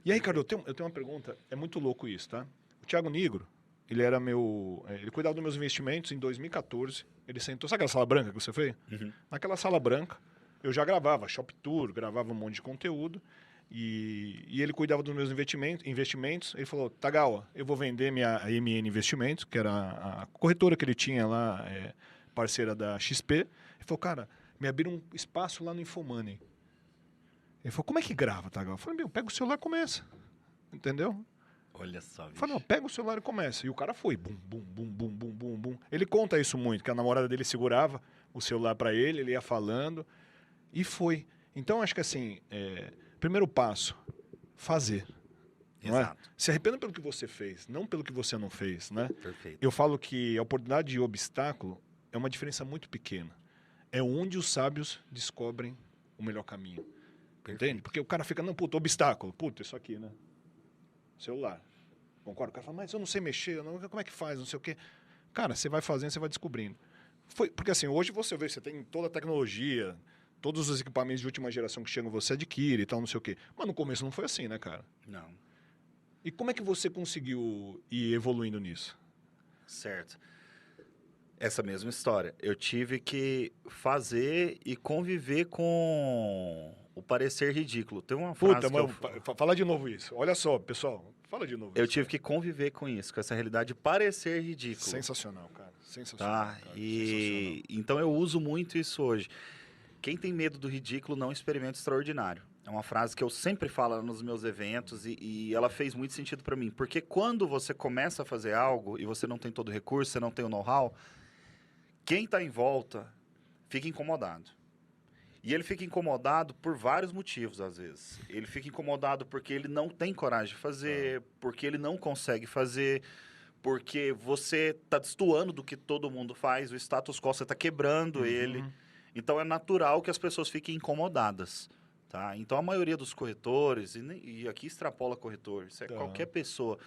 E aí, cara, eu tenho uma pergunta. É muito louco isso, tá? O Thiago Nigro, ele era meu... Ele cuidava dos meus investimentos em 2014. Ele sentou... Sabe aquela sala branca que você fez? Uhum. Naquela sala branca, eu já gravava Shop Tour, gravava um monte de conteúdo. E ele cuidava dos meus investimentos. Ele falou, Tagawa, eu vou vender minha MN Investimentos, que era a corretora que ele tinha lá, parceira da XP. Ele falou, cara, me abriram um espaço lá no Infomoney. Ele falou, como é que grava, Tagawa? Eu falei, meu, pega o celular e começa. Entendeu? Olha só, Eu falei, não, pega o celular e começa. E o cara foi, bum, bum, bum, bum, bum, bum, bum. Ele conta isso muito, que a namorada dele segurava o celular para ele ia falando, e foi. Então, acho que assim, primeiro passo, fazer. Exato. Não é? Se arrependa pelo que você fez, não pelo que você não fez, né? Perfeito. Eu falo que a oportunidade e o obstáculo é uma diferença muito pequena. É onde os sábios descobrem o melhor caminho. Perfeito. Entende? Porque o cara fica, não, puta, obstáculo. Puta, isso aqui, né? Celular. Concordo? O cara fala, mas eu não sei mexer, como é que faz, não sei o quê. Cara, você vai fazendo, você vai descobrindo. Porque assim, hoje você vê, você tem toda a tecnologia, todos os equipamentos de última geração que chegam, você adquire e tal, não sei o quê. Mas no começo não foi assim, né, cara? Não. E como é que você conseguiu ir evoluindo nisso? Certo. Essa mesma história. Eu tive que fazer e conviver com o parecer ridículo. Tem uma frase Puta, mano, fala de novo isso. Olha só, pessoal, fala de novo eu isso. tive que conviver com isso, com essa realidade de parecer ridículo. Sensacional, cara. Sensacional. Tá? Cara. E então eu uso muito isso hoje. Quem tem medo do ridículo não experimenta o extraordinário. É uma frase que eu sempre falo nos meus eventos e ela fez muito sentido para mim. Porque quando você começa a fazer algo e você não tem todo o recurso, você não tem o know-how, quem está em volta fica incomodado. E ele fica incomodado por vários motivos, às vezes. Ele fica incomodado porque ele não tem coragem de fazer, porque ele não consegue fazer, porque você está destoando do que todo mundo faz, o status quo você está quebrando ele. Então, é natural que as pessoas fiquem incomodadas. Tá? Então, a maioria dos corretores, e aqui extrapola corretores, qualquer pessoa,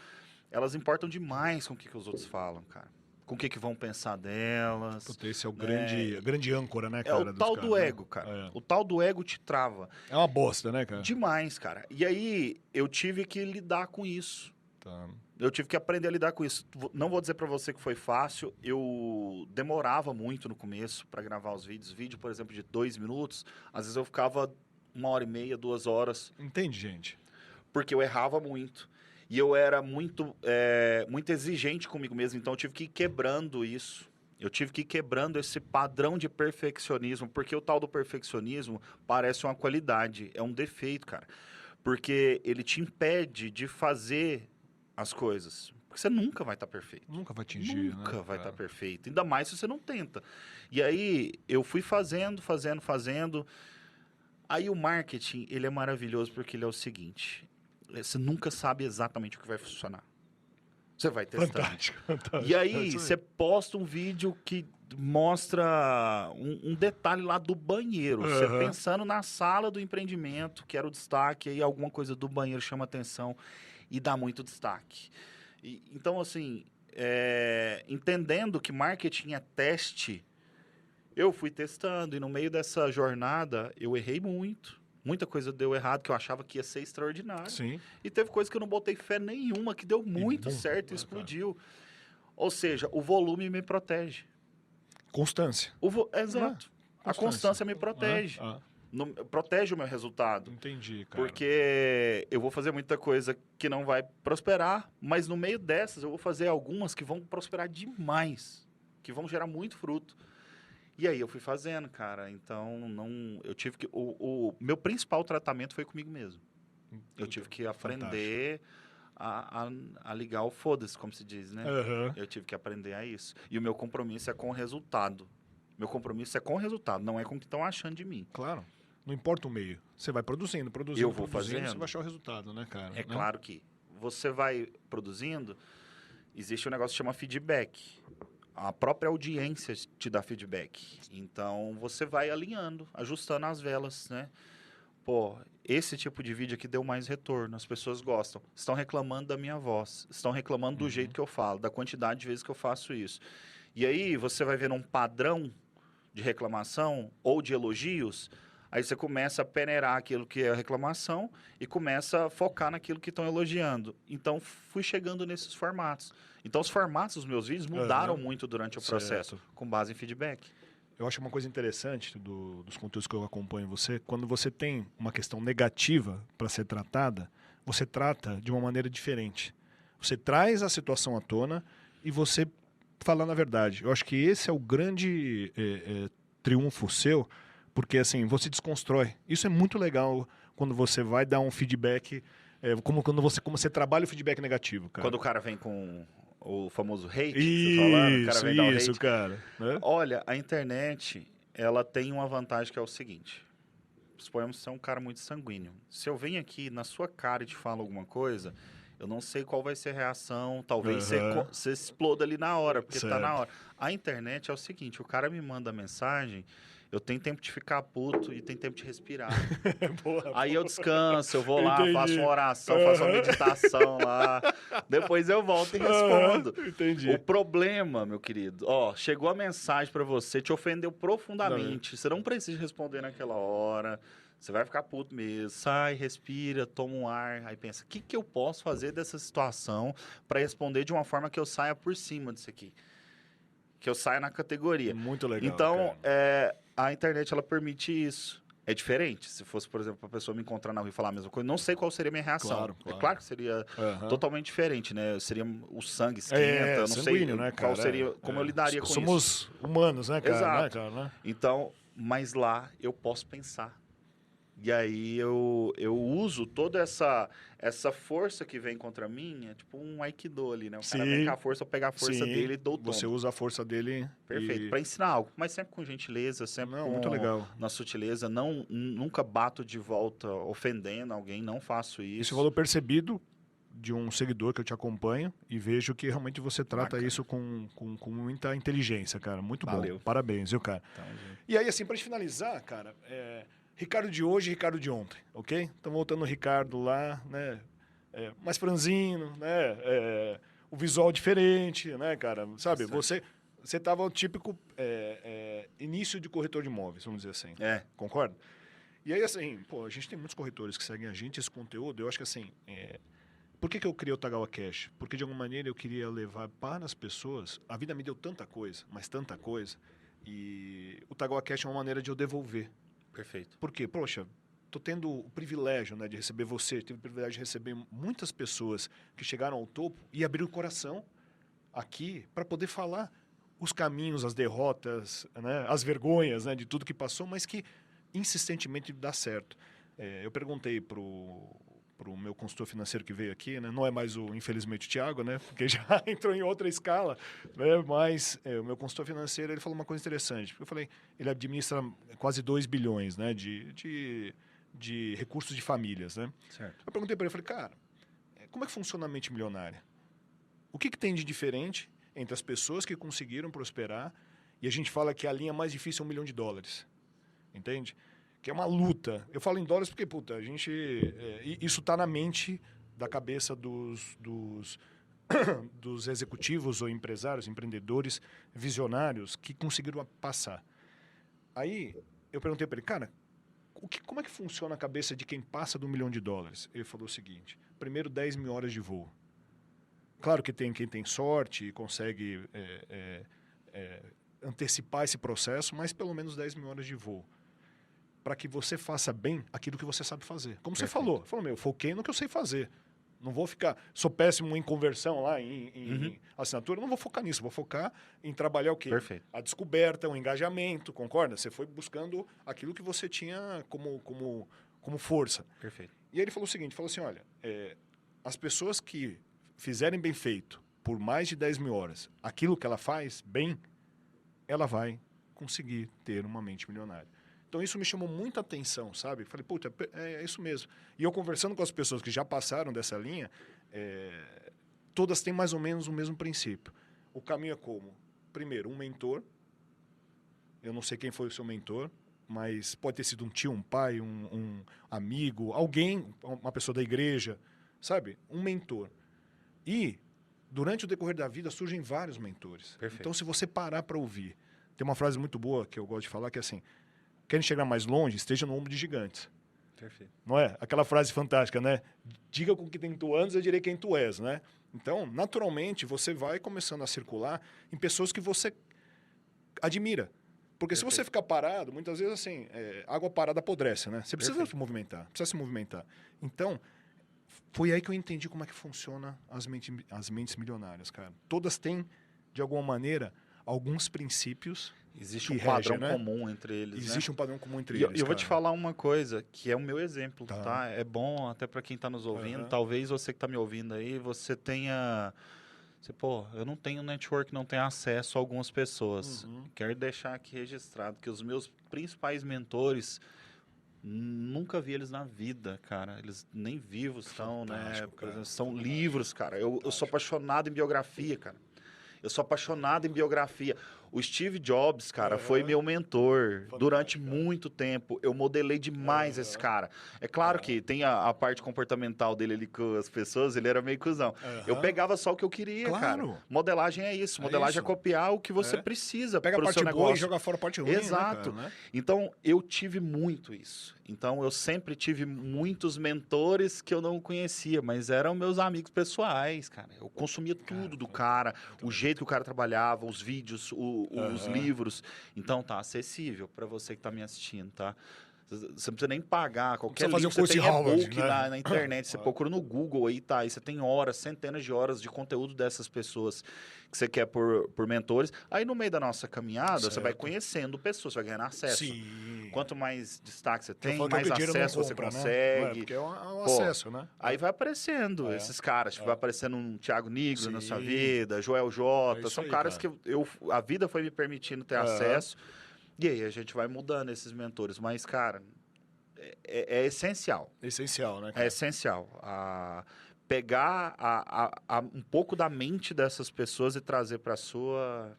elas importam demais com o que os outros falam, cara. Com o que vão pensar delas. Puta, esse é o grande âncora, né, cara? É o tal do ego, cara. É. O tal do ego te trava. É uma bosta, né, cara? Demais, cara. E aí, eu tive que lidar com isso. Tá. Eu tive que aprender a lidar com isso. Não vou dizer pra você que foi fácil. Eu demorava muito no começo pra gravar os vídeos. Vídeo, por exemplo, de 2 minutos. Às vezes eu ficava 1h30, 2 horas. Entende, gente? Porque eu errava muito. E eu era muito exigente comigo mesmo. Então, eu tive que ir quebrando isso. Eu tive que ir quebrando esse padrão de perfeccionismo. Porque o tal do perfeccionismo parece uma qualidade. É um defeito, cara. Porque ele te impede de fazer as coisas. Porque você nunca vai estar perfeito. Nunca vai atingir, Nunca né, vai cara? estar perfeito. Ainda mais se você não tenta. E aí, eu fui fazendo. Aí, o marketing, ele é maravilhoso porque ele é o seguinte. Você nunca sabe exatamente o que vai funcionar. Você vai testar. Fantástico, fantástico. E aí, você posta um vídeo que mostra um detalhe lá do banheiro. Você pensando na sala do empreendimento, que era o destaque, aí alguma coisa do banheiro chama atenção e dá muito destaque. Então, assim, entendendo que marketing é teste, eu fui testando. E no meio dessa jornada, eu errei muito. Muita coisa deu errado, que eu achava que ia ser extraordinário. Sim. E teve coisa que eu não botei fé nenhuma, que deu muito certo e explodiu. Ou seja, o volume me protege. Constância. Exato. A constância me protege. Protege o meu resultado. Entendi, cara. Porque eu vou fazer muita coisa que não vai prosperar, mas no meio dessas eu vou fazer algumas que vão prosperar demais, que vão gerar muito fruto. E aí eu fui fazendo, cara. Então, eu tive que... O meu principal tratamento foi comigo mesmo. Eu tive que aprender a ligar o foda-se, como se diz, né? Eu tive que aprender a isso. E o meu compromisso é com o resultado. Meu compromisso é com o resultado, não é com o que estão achando de mim. Claro. Não importa o meio. Você vai produzindo, eu vou fazendo. Você vai achar o resultado, né, cara? É claro que você vai produzindo, existe um negócio que chama feedback. A própria audiência te dá feedback. Então, você vai alinhando, ajustando as velas, né? Pô, esse tipo de vídeo aqui deu mais retorno, as pessoas gostam. Estão reclamando da minha voz, estão reclamando do jeito que eu falo, da quantidade de vezes que eu faço isso. E aí, você vai vendo um padrão de reclamação ou de elogios, Aí você começa a peneirar aquilo que é reclamação e começa a focar naquilo que estão elogiando. Então, fui chegando nesses formatos. Então, os formatos dos meus vídeos mudaram muito durante o processo, com base em feedback. Eu acho uma coisa interessante dos conteúdos que eu acompanho você, quando você tem uma questão negativa para ser tratada, você trata de uma maneira diferente. Você traz a situação à tona e você fala na verdade. Eu acho que esse é o grande triunfo seu, porque assim, você desconstrói. Isso é muito legal quando você vai dar um feedback, como você trabalha o feedback negativo, cara. Quando o cara vem com o famoso hate, que você falando, o cara vem dar o hate. Cara. Né? Olha, a internet, ela tem uma vantagem que é o seguinte. Suponhamos que você é um cara muito sanguíneo. Se eu venho aqui na sua cara e te falo alguma coisa, eu não sei qual vai ser a reação. Talvez você exploda ali na hora, porque tá na hora. A internet é o seguinte, o cara me manda mensagem, eu tenho tempo de ficar puto e tenho tempo de respirar. Aí eu descanso, eu vou lá, faço uma oração, faço uma meditação lá. Depois eu volto e respondo. O problema, meu querido, chegou a mensagem para você, te ofendeu profundamente. Você não precisa responder naquela hora. Você vai ficar puto mesmo. Sai, respira, toma um ar. Aí pensa, o que eu posso fazer dessa situação para responder de uma forma que eu saia por cima disso aqui? Que eu saia na categoria. Muito legal. Então, a internet, ela permite isso. É diferente. Se fosse, por exemplo, a pessoa me encontrar na rua e falar a mesma coisa, não sei qual seria a minha reação. Claro. É claro que seria totalmente diferente, né? Seria o sangue esquenta, não sei, né, cara? Qual seria, como eu lidaria com isso. Somos humanos, né, cara? Exato. Né, cara, né? Então, mas lá eu posso pensar. E aí eu uso toda essa força que vem contra mim, é tipo um aikido ali, né? O cara vem com a força, eu pego a força dele e dou o tom. Você usa a força dele. Perfeito, para ensinar algo, mas sempre com gentileza, sempre muito legal. Na sutileza, nunca bato de volta ofendendo alguém, não faço isso. Isso é valor percebido de um seguidor que eu te acompanho e vejo que realmente você trata isso com muita inteligência, cara. Muito Valeu. bom. Parabéns, viu, cara? E aí, assim, pra gente finalizar, cara, Ricardo de hoje e Ricardo de ontem, ok? Então, voltando no Ricardo lá, né? Mais franzino, né? O visual diferente, né, cara? Sabe, você tava o típico início de corretor de imóveis, vamos dizer assim. Concorda? E aí, assim, a gente tem muitos corretores que seguem a gente, esse conteúdo, eu acho que assim... Por que eu criei o Tagawa Cash? Porque, de alguma maneira, eu queria levar para as pessoas... A vida me deu tanta coisa, mas tanta coisa, e o Tagawa Cash é uma maneira de eu devolver. Perfeito. Por quê? Poxa, tô tendo o privilégio, né, de receber você, tive o privilégio de receber muitas pessoas que chegaram ao topo e abriram o coração aqui para poder falar os caminhos, as derrotas, né, as vergonhas, né, de tudo que passou, mas que insistentemente dá certo. Eu perguntei pro meu consultor financeiro que veio aqui, né? Não é mais infelizmente, o Thiago, né? Porque já entrou em outra escala, né? Mas o meu consultor financeiro, ele falou uma coisa interessante. Eu falei, ele administra quase 2 bilhões, né? De recursos de famílias, né? Certo. Eu perguntei para ele, falei, cara, como é que funciona a mente milionária? O que tem de diferente entre as pessoas que conseguiram prosperar e a gente fala que a linha mais difícil é $1 milhão, entende? Que é uma luta. Eu falo em dólares porque, a gente... isso está na mente da cabeça dos executivos ou empresários, empreendedores, visionários que conseguiram passar. Aí, eu perguntei para ele, cara, como é que funciona a cabeça de quem passa do $1 milhão? Ele falou o seguinte, primeiro 10 mil horas de voo. Claro que tem quem tem sorte e consegue antecipar esse processo, mas pelo menos 10 mil horas de voo. Para que você faça bem aquilo que você sabe fazer. Como você falou, foquei no que eu sei fazer. Não vou ficar... Sou péssimo em conversão lá, em assinatura. Não vou focar nisso. Vou focar em trabalhar o quê? Perfeito. A descoberta, o engajamento, concorda? Você foi buscando aquilo que você tinha como força. Perfeito. E aí ele falou o seguinte, falou assim, olha, as pessoas que fizerem bem feito por mais de 10 mil horas, aquilo que ela faz bem, ela vai conseguir ter uma mente milionária. Então, isso me chamou muita atenção, sabe? Falei, puta, é isso mesmo. E eu conversando com as pessoas que já passaram dessa linha, todas têm mais ou menos o mesmo princípio. O caminho é como? Primeiro, um mentor. Eu não sei quem foi o seu mentor, mas pode ter sido um tio, um pai, um amigo, alguém, uma pessoa da igreja, sabe? Um mentor. E, durante o decorrer da vida, surgem vários mentores. Perfeito. Então, se você parar para ouvir... Tem uma frase muito boa que eu gosto de falar, que é assim... querem chegar mais longe, esteja no ombro de gigantes. Perfeito. Não é? Aquela frase fantástica, né? Diga com que tem tu andas, eu direi quem tu és, né? Então, naturalmente, você vai começando a circular em pessoas que você admira. Porque se você ficar parado, muitas vezes, assim, água parada apodrece, né? Você precisa se movimentar, precisa se movimentar. Então, foi aí que eu entendi como é que funciona as mentes milionárias, cara. Todas têm, de alguma maneira, alguns princípios. Existe um padrão regem, né? comum entre eles, Existe né? um padrão comum entre E eles, eu vou te cara. falar uma coisa, que é o meu exemplo, tá? É bom até para quem está nos ouvindo. Talvez você que está me ouvindo aí, você tenha... pô, eu não tenho network, não tenho acesso a algumas pessoas. Quero deixar aqui registrado que os meus principais mentores, nunca vi eles na vida, cara. Eles nem vivos estão, né? Por exemplo, são livros, cara. Eu sou apaixonado em biografia, cara. Eu sou apaixonado em biografia. O Steve Jobs, cara, foi meu mentor durante muito tempo. Eu modelei demais esse cara. É claro que tem a parte comportamental dele ali com as pessoas, ele era meio cuzão. Eu pegava só o que eu queria, cara. Modelagem é isso. Modelagem é copiar o que você precisa para o seu negócio. Pega a parte boa e joga fora a parte ruim, exato. Né, cara? Então, eu tive muito isso. Então, eu sempre tive muitos mentores que eu não conhecia, mas eram meus amigos pessoais, cara. Eu consumia tudo do cara, o jeito que o cara trabalhava, os vídeos, os livros. Então, tá acessível para você que tá me assistindo, tá? Você não precisa nem pagar. Qualquer livro, você tem e-book na internet. Você procura no Google aí, tá? Aí você tem horas, centenas de horas de conteúdo dessas pessoas que você quer por mentores. Aí, no meio da nossa caminhada, você vai conhecendo pessoas, você vai ganhando acesso. Sim. Quanto mais destaque você tem, mais acesso você consegue. Né? Porque é um acesso, né? Aí vai aparecendo esses caras. Tipo, vai aparecendo um Thiago Nigro na sua vida, Joel J. São caras que a vida foi me permitindo ter acesso. E aí a gente vai mudando esses mentores. Mas, cara, é essencial. Essencial, né, cara? É essencial. Pegar um pouco da mente dessas pessoas e trazer para a sua...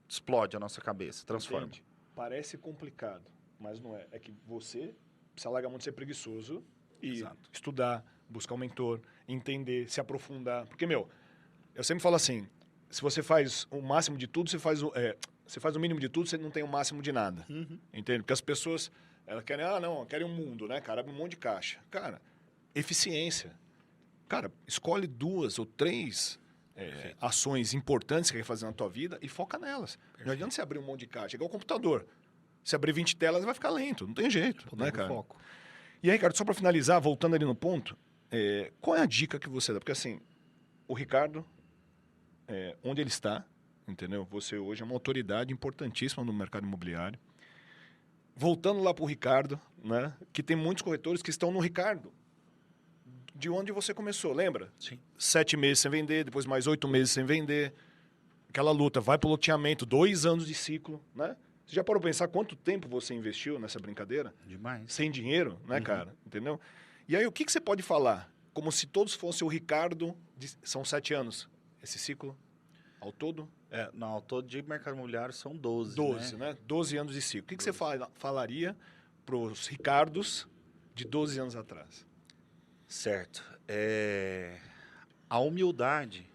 Explode a nossa cabeça, transforma. Entende? Parece complicado, mas não é. É que você precisa largar muito de ser preguiçoso e estudar, buscar um mentor, entender, se aprofundar. Porque, eu sempre falo assim, se você faz o máximo de tudo, você faz o mínimo de tudo, você não tem o máximo de nada. Entende? Porque as pessoas, elas querem, querem um mundo, né, cara? Abre um monte de caixa. Cara, eficiência. Cara, escolhe 2 ou 3 ações importantes que você quer fazer na tua vida e foca nelas. Não adianta você abrir um monte de caixa. É igual o computador. Se abrir 20 telas, vai ficar lento. Não tem jeito, né, cara? Foco. E aí, Ricardo, só para finalizar, voltando ali no ponto, qual é a dica que você dá? Porque, assim, o Ricardo, onde ele está, entendeu? Você hoje é uma autoridade importantíssima no mercado imobiliário. Voltando lá para o Ricardo, né? Que tem muitos corretores que estão no Ricardo. De onde você começou, lembra? Sim. 7 meses sem vender, depois mais 8 meses sem vender. Aquela luta, vai pro loteamento, 2 anos de ciclo, né? Você já parou para pensar quanto tempo você investiu nessa brincadeira? Demais. Sem dinheiro, né, cara? Entendeu? E aí, o que você pode falar? Como se todos fossem o Ricardo... São 7 anos esse ciclo ao todo? Não, ao todo de mercado imobiliário são 12, 12, né? 12 anos de ciclo. O que você falaria para os Ricardos de 12 anos atrás? Certo. A humildade,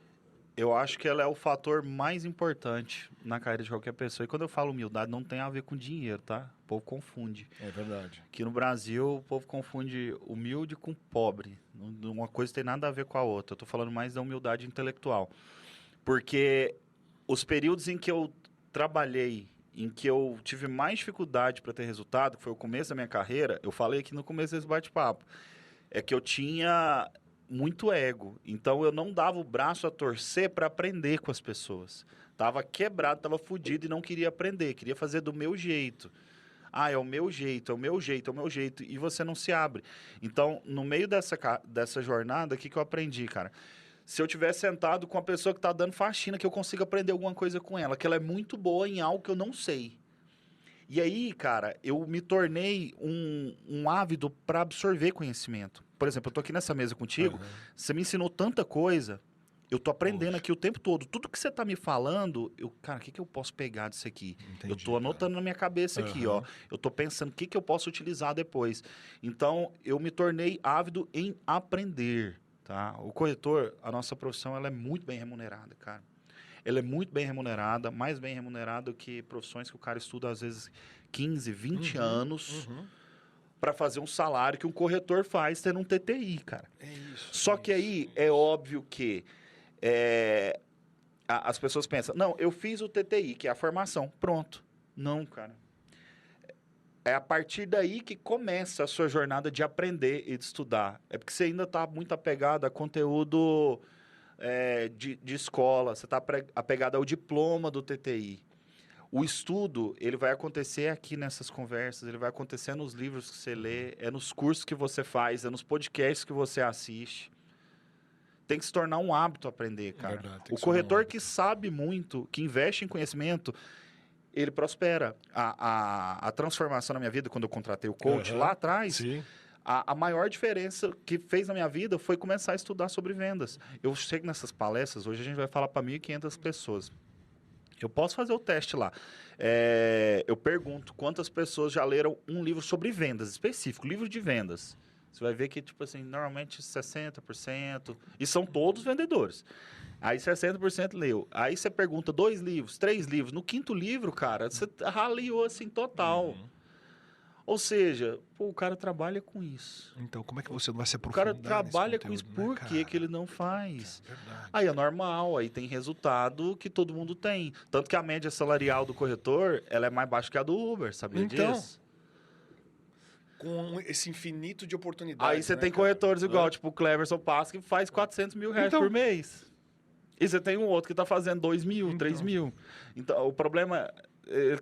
eu acho que ela é o fator mais importante na carreira de qualquer pessoa. E quando eu falo humildade, não tem a ver com dinheiro, tá? O povo confunde. É verdade. Aqui no Brasil, o povo confunde humilde com pobre. Uma coisa tem nada a ver com a outra. Eu tô falando mais da humildade intelectual. Porque os períodos em que eu trabalhei, em que eu tive mais dificuldade para ter resultado, que foi o começo da minha carreira, eu falei aqui no começo desse bate-papo, é que eu tinha muito ego. Então, eu não dava o braço a torcer para aprender com as pessoas. Tava quebrado, tava fudido e não queria aprender. Queria fazer do meu jeito. É o meu jeito, é o meu jeito, é o meu jeito. E você não se abre. Então, no meio dessa jornada, o que eu aprendi, cara? Se eu tivesse sentado com a pessoa que está dando faxina, que eu consiga aprender alguma coisa com ela, que ela é muito boa em algo que eu não sei. E aí, cara, eu me tornei um ávido para absorver conhecimento. Por exemplo, eu tô aqui nessa mesa contigo, você me ensinou tanta coisa, eu tô aprendendo aqui o tempo todo. Tudo que você tá me falando, cara, o que eu posso pegar disso aqui? Entendi, eu tô anotando na minha cabeça aqui, ó. Eu tô pensando o que eu posso utilizar depois. Então, eu me tornei ávido em aprender, tá? O corretor, a nossa profissão, ela é muito bem remunerada, cara. ela é muito bem remunerada, mais bem remunerada que profissões que o cara estuda, às vezes, 15, 20 anos para fazer um salário que um corretor faz tendo um TTI, cara. É isso. Só que aí é óbvio que as pessoas pensam, não, eu fiz o TTI, que é a formação, pronto. Não, cara. É a partir daí que começa a sua jornada de aprender e de estudar. É porque você ainda está muito apegado a conteúdo de escola, você está apegado ao diploma do TTI. O estudo, ele vai acontecer aqui nessas conversas, ele vai acontecer nos livros que você lê, é nos cursos que você faz, é nos podcasts que você assiste. Tem que se tornar um hábito aprender, cara. Verdade, o corretor que sabe muito, que investe em conhecimento, ele prospera. A transformação na minha vida, quando eu contratei o coach lá atrás, a maior diferença que fez na minha vida foi começar a estudar sobre vendas. Eu chego nessas palestras, hoje a gente vai falar para 1.500 pessoas. Eu posso fazer o teste lá. Eu pergunto quantas pessoas já leram um livro sobre vendas, específico, livro de vendas. Você vai ver que, tipo assim, normalmente 60%, e são todos vendedores. Aí 60% leu. Aí você pergunta 2 livros, 3 livros. No 5º livro, cara, você raliou assim total. Ou seja, o cara trabalha com isso. Então, como é que você não vai se O aprofundar cara trabalha com isso, né, por que ele não faz? Verdade. Aí é normal, aí tem resultado que todo mundo tem. Tanto que a média salarial do corretor, ela é mais baixa que a do Uber, sabia disso? Com esse infinito de oportunidades. Aí você tem corretores igual, tipo o Cleverson Passo, que faz 400 mil reais por mês. E você tem um outro que está fazendo 2 mil, 3 mil. Então, o problema, ele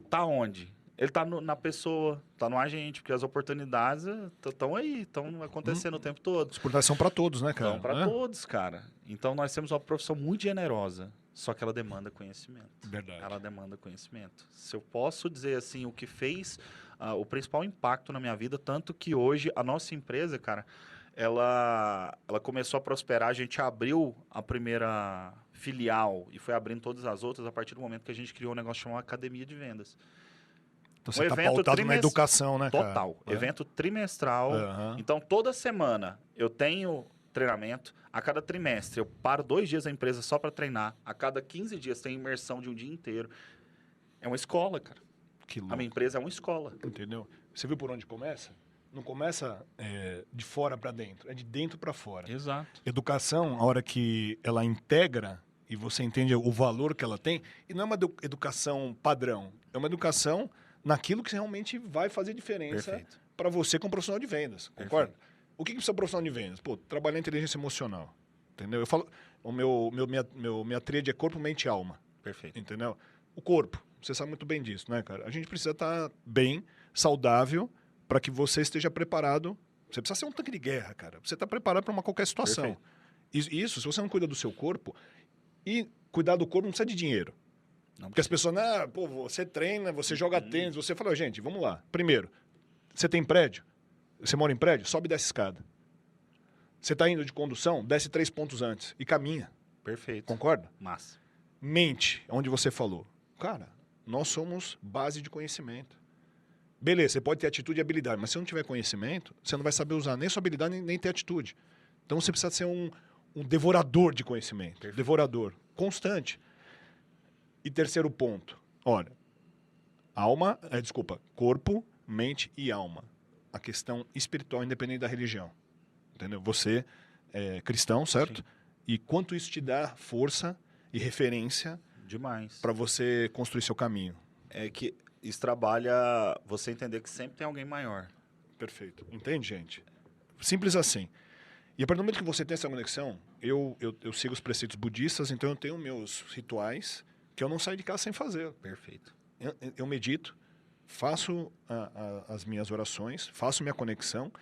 tá onde? Ele está na pessoa, está no agente, porque as oportunidades estão aí, estão acontecendo o tempo todo. As oportunidades são para todos, né, cara? São para todos, cara. Então, nós temos uma profissão muito generosa, só que ela demanda conhecimento. Verdade. Ela demanda conhecimento. Se eu posso dizer assim, o que fez o principal impacto na minha vida, tanto que hoje a nossa empresa, cara, ela começou a prosperar, a gente abriu a primeira filial e foi abrindo todas as outras a partir do momento que a gente criou um negócio chamado Academia de Vendas. Então você está pautado na educação, né, cara? Total. Evento trimestral. Então, toda semana eu tenho treinamento. A cada trimestre eu paro 2 dias a empresa só para treinar. A cada 15 dias tem imersão de um dia inteiro. É uma escola, cara. Que louco. A minha empresa é uma escola. Entendeu? Você viu por onde começa? Não começa de fora para dentro, é de dentro para fora. Exato. Educação, a hora que ela integra e você entende o valor que ela tem, e não é uma educação padrão, é uma educação naquilo que realmente vai fazer diferença para você como profissional de vendas. Concorda? O que precisa profissional de vendas? Pô, trabalhar inteligência emocional. Entendeu? Eu falo, minha tríade é corpo, mente e alma. Perfeito. Entendeu? O corpo, você sabe muito bem disso, né, cara? A gente precisa estar bem, saudável, para que você esteja preparado. Você precisa ser um tanque de guerra, cara. Você está preparado para qualquer situação. Isso, se você não cuida do seu corpo, e cuidar do corpo não precisa de dinheiro. Porque as pessoas, você treina, você joga tênis, você fala, gente, vamos lá. Primeiro, você tem prédio? Você mora em prédio? Sobe e desce escada. Você está indo de condução? Desce 3 pontos antes e caminha. Perfeito. Concorda? Massa. Mente, onde você falou. Cara, nós somos base de conhecimento. Beleza, você pode ter atitude e habilidade, mas se não tiver conhecimento, você não vai saber usar nem sua habilidade, nem ter atitude. Então você precisa ser um devorador de conhecimento. Perfeito. Devorador. Constante. E terceiro ponto. Olha, corpo, mente e alma. A questão espiritual, independente da religião. Entendeu? Você é cristão, certo? Sim. E quanto isso te dá força e referência demais para você construir seu caminho. É que isso trabalha você entender que sempre tem alguém maior. Perfeito. Entende, gente? Simples assim. E a partir do momento que você tem essa conexão, eu sigo os preceitos budistas, então eu tenho meus rituais que eu não saio de casa sem fazer. Perfeito. Eu medito, faço as minhas orações, faço minha conexão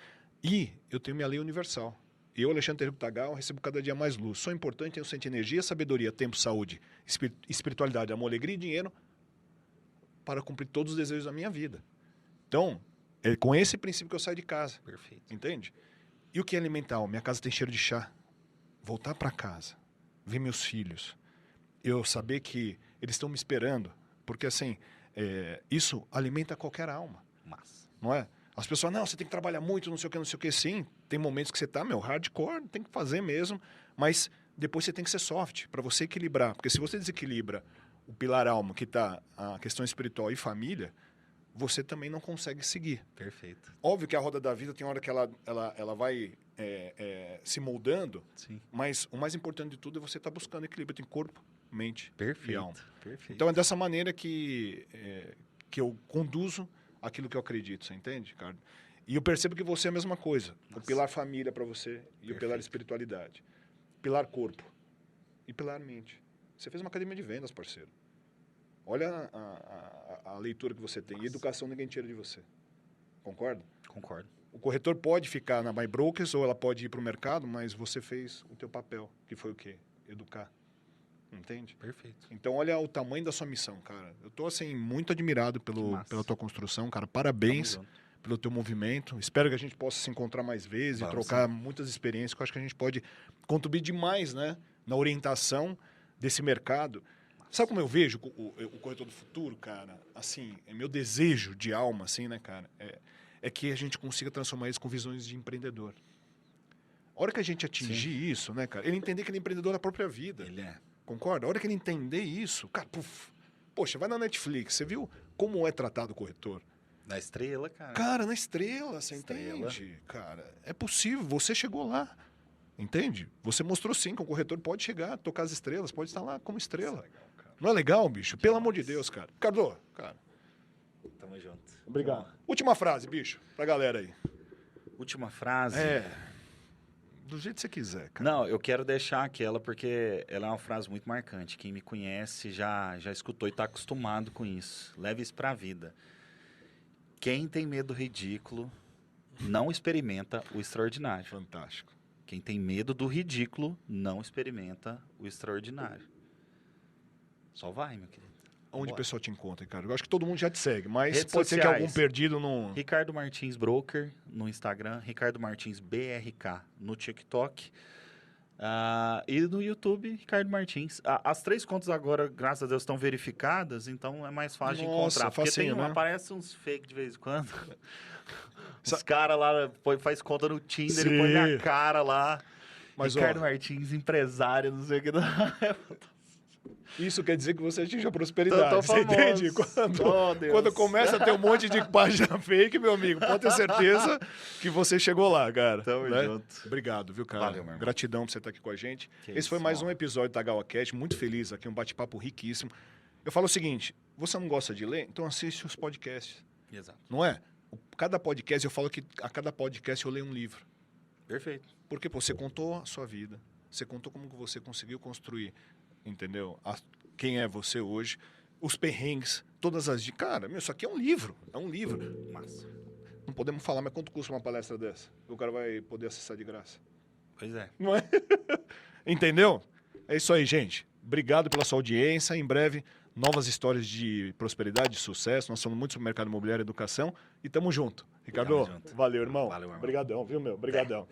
e eu tenho minha lei universal. Eu, Alexandre Terrico Tagal, recebo cada dia mais luz. Sou importante, eu sinto energia, sabedoria, tempo, saúde, espiritualidade, amor, alegria e dinheiro para cumprir todos os desejos da minha vida. Então, é com esse princípio que eu saio de casa. Perfeito. Entende? E o que é alimentar? Minha casa tem cheiro de chá. Voltar para casa, ver meus filhos, eu saber que eles estão me esperando, porque assim, isso alimenta qualquer alma. Massa. Não é? As pessoas, não, você tem que trabalhar muito, não sei o que. Sim, tem momentos que você tá, hardcore, tem que fazer mesmo, mas Depois você tem que ser soft, para você equilibrar. Porque se você desequilibra o pilar alma, que está a questão espiritual e família, você também não consegue seguir. Perfeito. Óbvio que a roda da vida tem hora que ela vai se moldando, Sim. mas o mais importante de tudo é você estar buscando equilíbrio entre corpo, mente Perfeito. e alma. Perfeito. Então é dessa maneira que eu conduzo aquilo que eu acredito, você entende, Ricardo? E eu percebo que você é a mesma coisa. Nossa. O pilar família para você e o pilar espiritualidade. Pilar corpo e pilar mente. Você fez uma academia de vendas, parceiro. Olha a leitura que você tem. E educação ninguém tira de você. Concorda? Concordo. O corretor pode ficar na My Brokers ou ela pode ir para o mercado, mas você fez o teu papel, que foi o quê? Educar. Entende? Perfeito. Então, olha o tamanho da sua missão, cara. Eu tô, assim, muito admirado pela tua construção, cara. Parabéns pelo teu movimento. Espero que a gente possa se encontrar mais vezes e trocar muitas experiências, que eu acho que a gente pode contribuir demais, né? Na orientação desse mercado. Sabe como eu vejo o corretor do futuro, cara? Assim, é meu desejo de alma, assim, né, cara? É que a gente consiga transformar isso com visões de empreendedor. A hora que a gente atingir isso, né, cara? Ele entender que ele é empreendedor da própria vida. Ele é. Concorda? A hora que ele entender isso, cara, poxa, vai na Netflix, você viu como é tratado o corretor? Na Estrela, cara. Cara, na Estrela, você entende? Cara, é possível, você chegou lá, entende? Você mostrou sim que o corretor pode chegar, tocar as estrelas, pode estar lá como estrela. É legal, cara. Não é legal, bicho? Pelo amor de Deus, cara. Ricardo, cara. Tamo junto. Obrigado. Última frase, bicho, pra galera aí. Última frase. Do jeito que você quiser, cara. Não, eu quero deixar aquela porque ela é uma frase muito marcante. Quem me conhece já escutou e está acostumado com isso. Leve isso para a vida. Quem tem medo do ridículo não experimenta o extraordinário. Fantástico. Quem tem medo do ridículo não experimenta o extraordinário. Só vai, meu querido. Onde o pessoal te encontra, cara? Eu acho que todo mundo já te segue, mas Redes pode sociais. ser que algum perdido não... Ricardo Martins Broker no Instagram, Ricardo Martins BRK no TikTok e no YouTube, Ricardo Martins. As 3 contas agora, graças a Deus, estão verificadas, então é mais fácil de encontrar. Porque facinho, né? aparece uns fake de vez em quando. Os caras lá faz conta no Tinder e põe minha cara lá. Mas, Ricardo Martins, empresário, não sei o que. Isso quer dizer que você atinge a prosperidade, tô você entende? Quando começa a ter um monte de página fake, meu amigo, pode ter certeza que você chegou lá, cara. Tamo junto. Obrigado, viu, cara? Valeu, meu irmão. Gratidão por você estar aqui com a gente. Que Esse foi mais um episódio da GawaCast, muito feliz aqui, um bate-papo riquíssimo. Eu falo o seguinte, você não gosta de ler? Então assiste os podcasts. Exato. Não é? Cada podcast, eu falo que a cada podcast eu leio um livro. Perfeito. Porque você contou a sua vida, você contou como que você conseguiu construir, entendeu? Quem é você hoje, os perrengues, todas as dicas. Cara, isso aqui é um livro. Massa. Não podemos falar, mas quanto custa uma palestra dessa? O cara vai poder acessar de graça. Pois é. Não é? Entendeu? É isso aí, gente. Obrigado pela sua audiência. Em breve, novas histórias de prosperidade, de sucesso. Nós somos muito sobre mercado imobiliário e educação. E tamo junto. Ricardo, valeu, irmão. Valeu, irmão. Obrigadão, viu, meu? Obrigadão.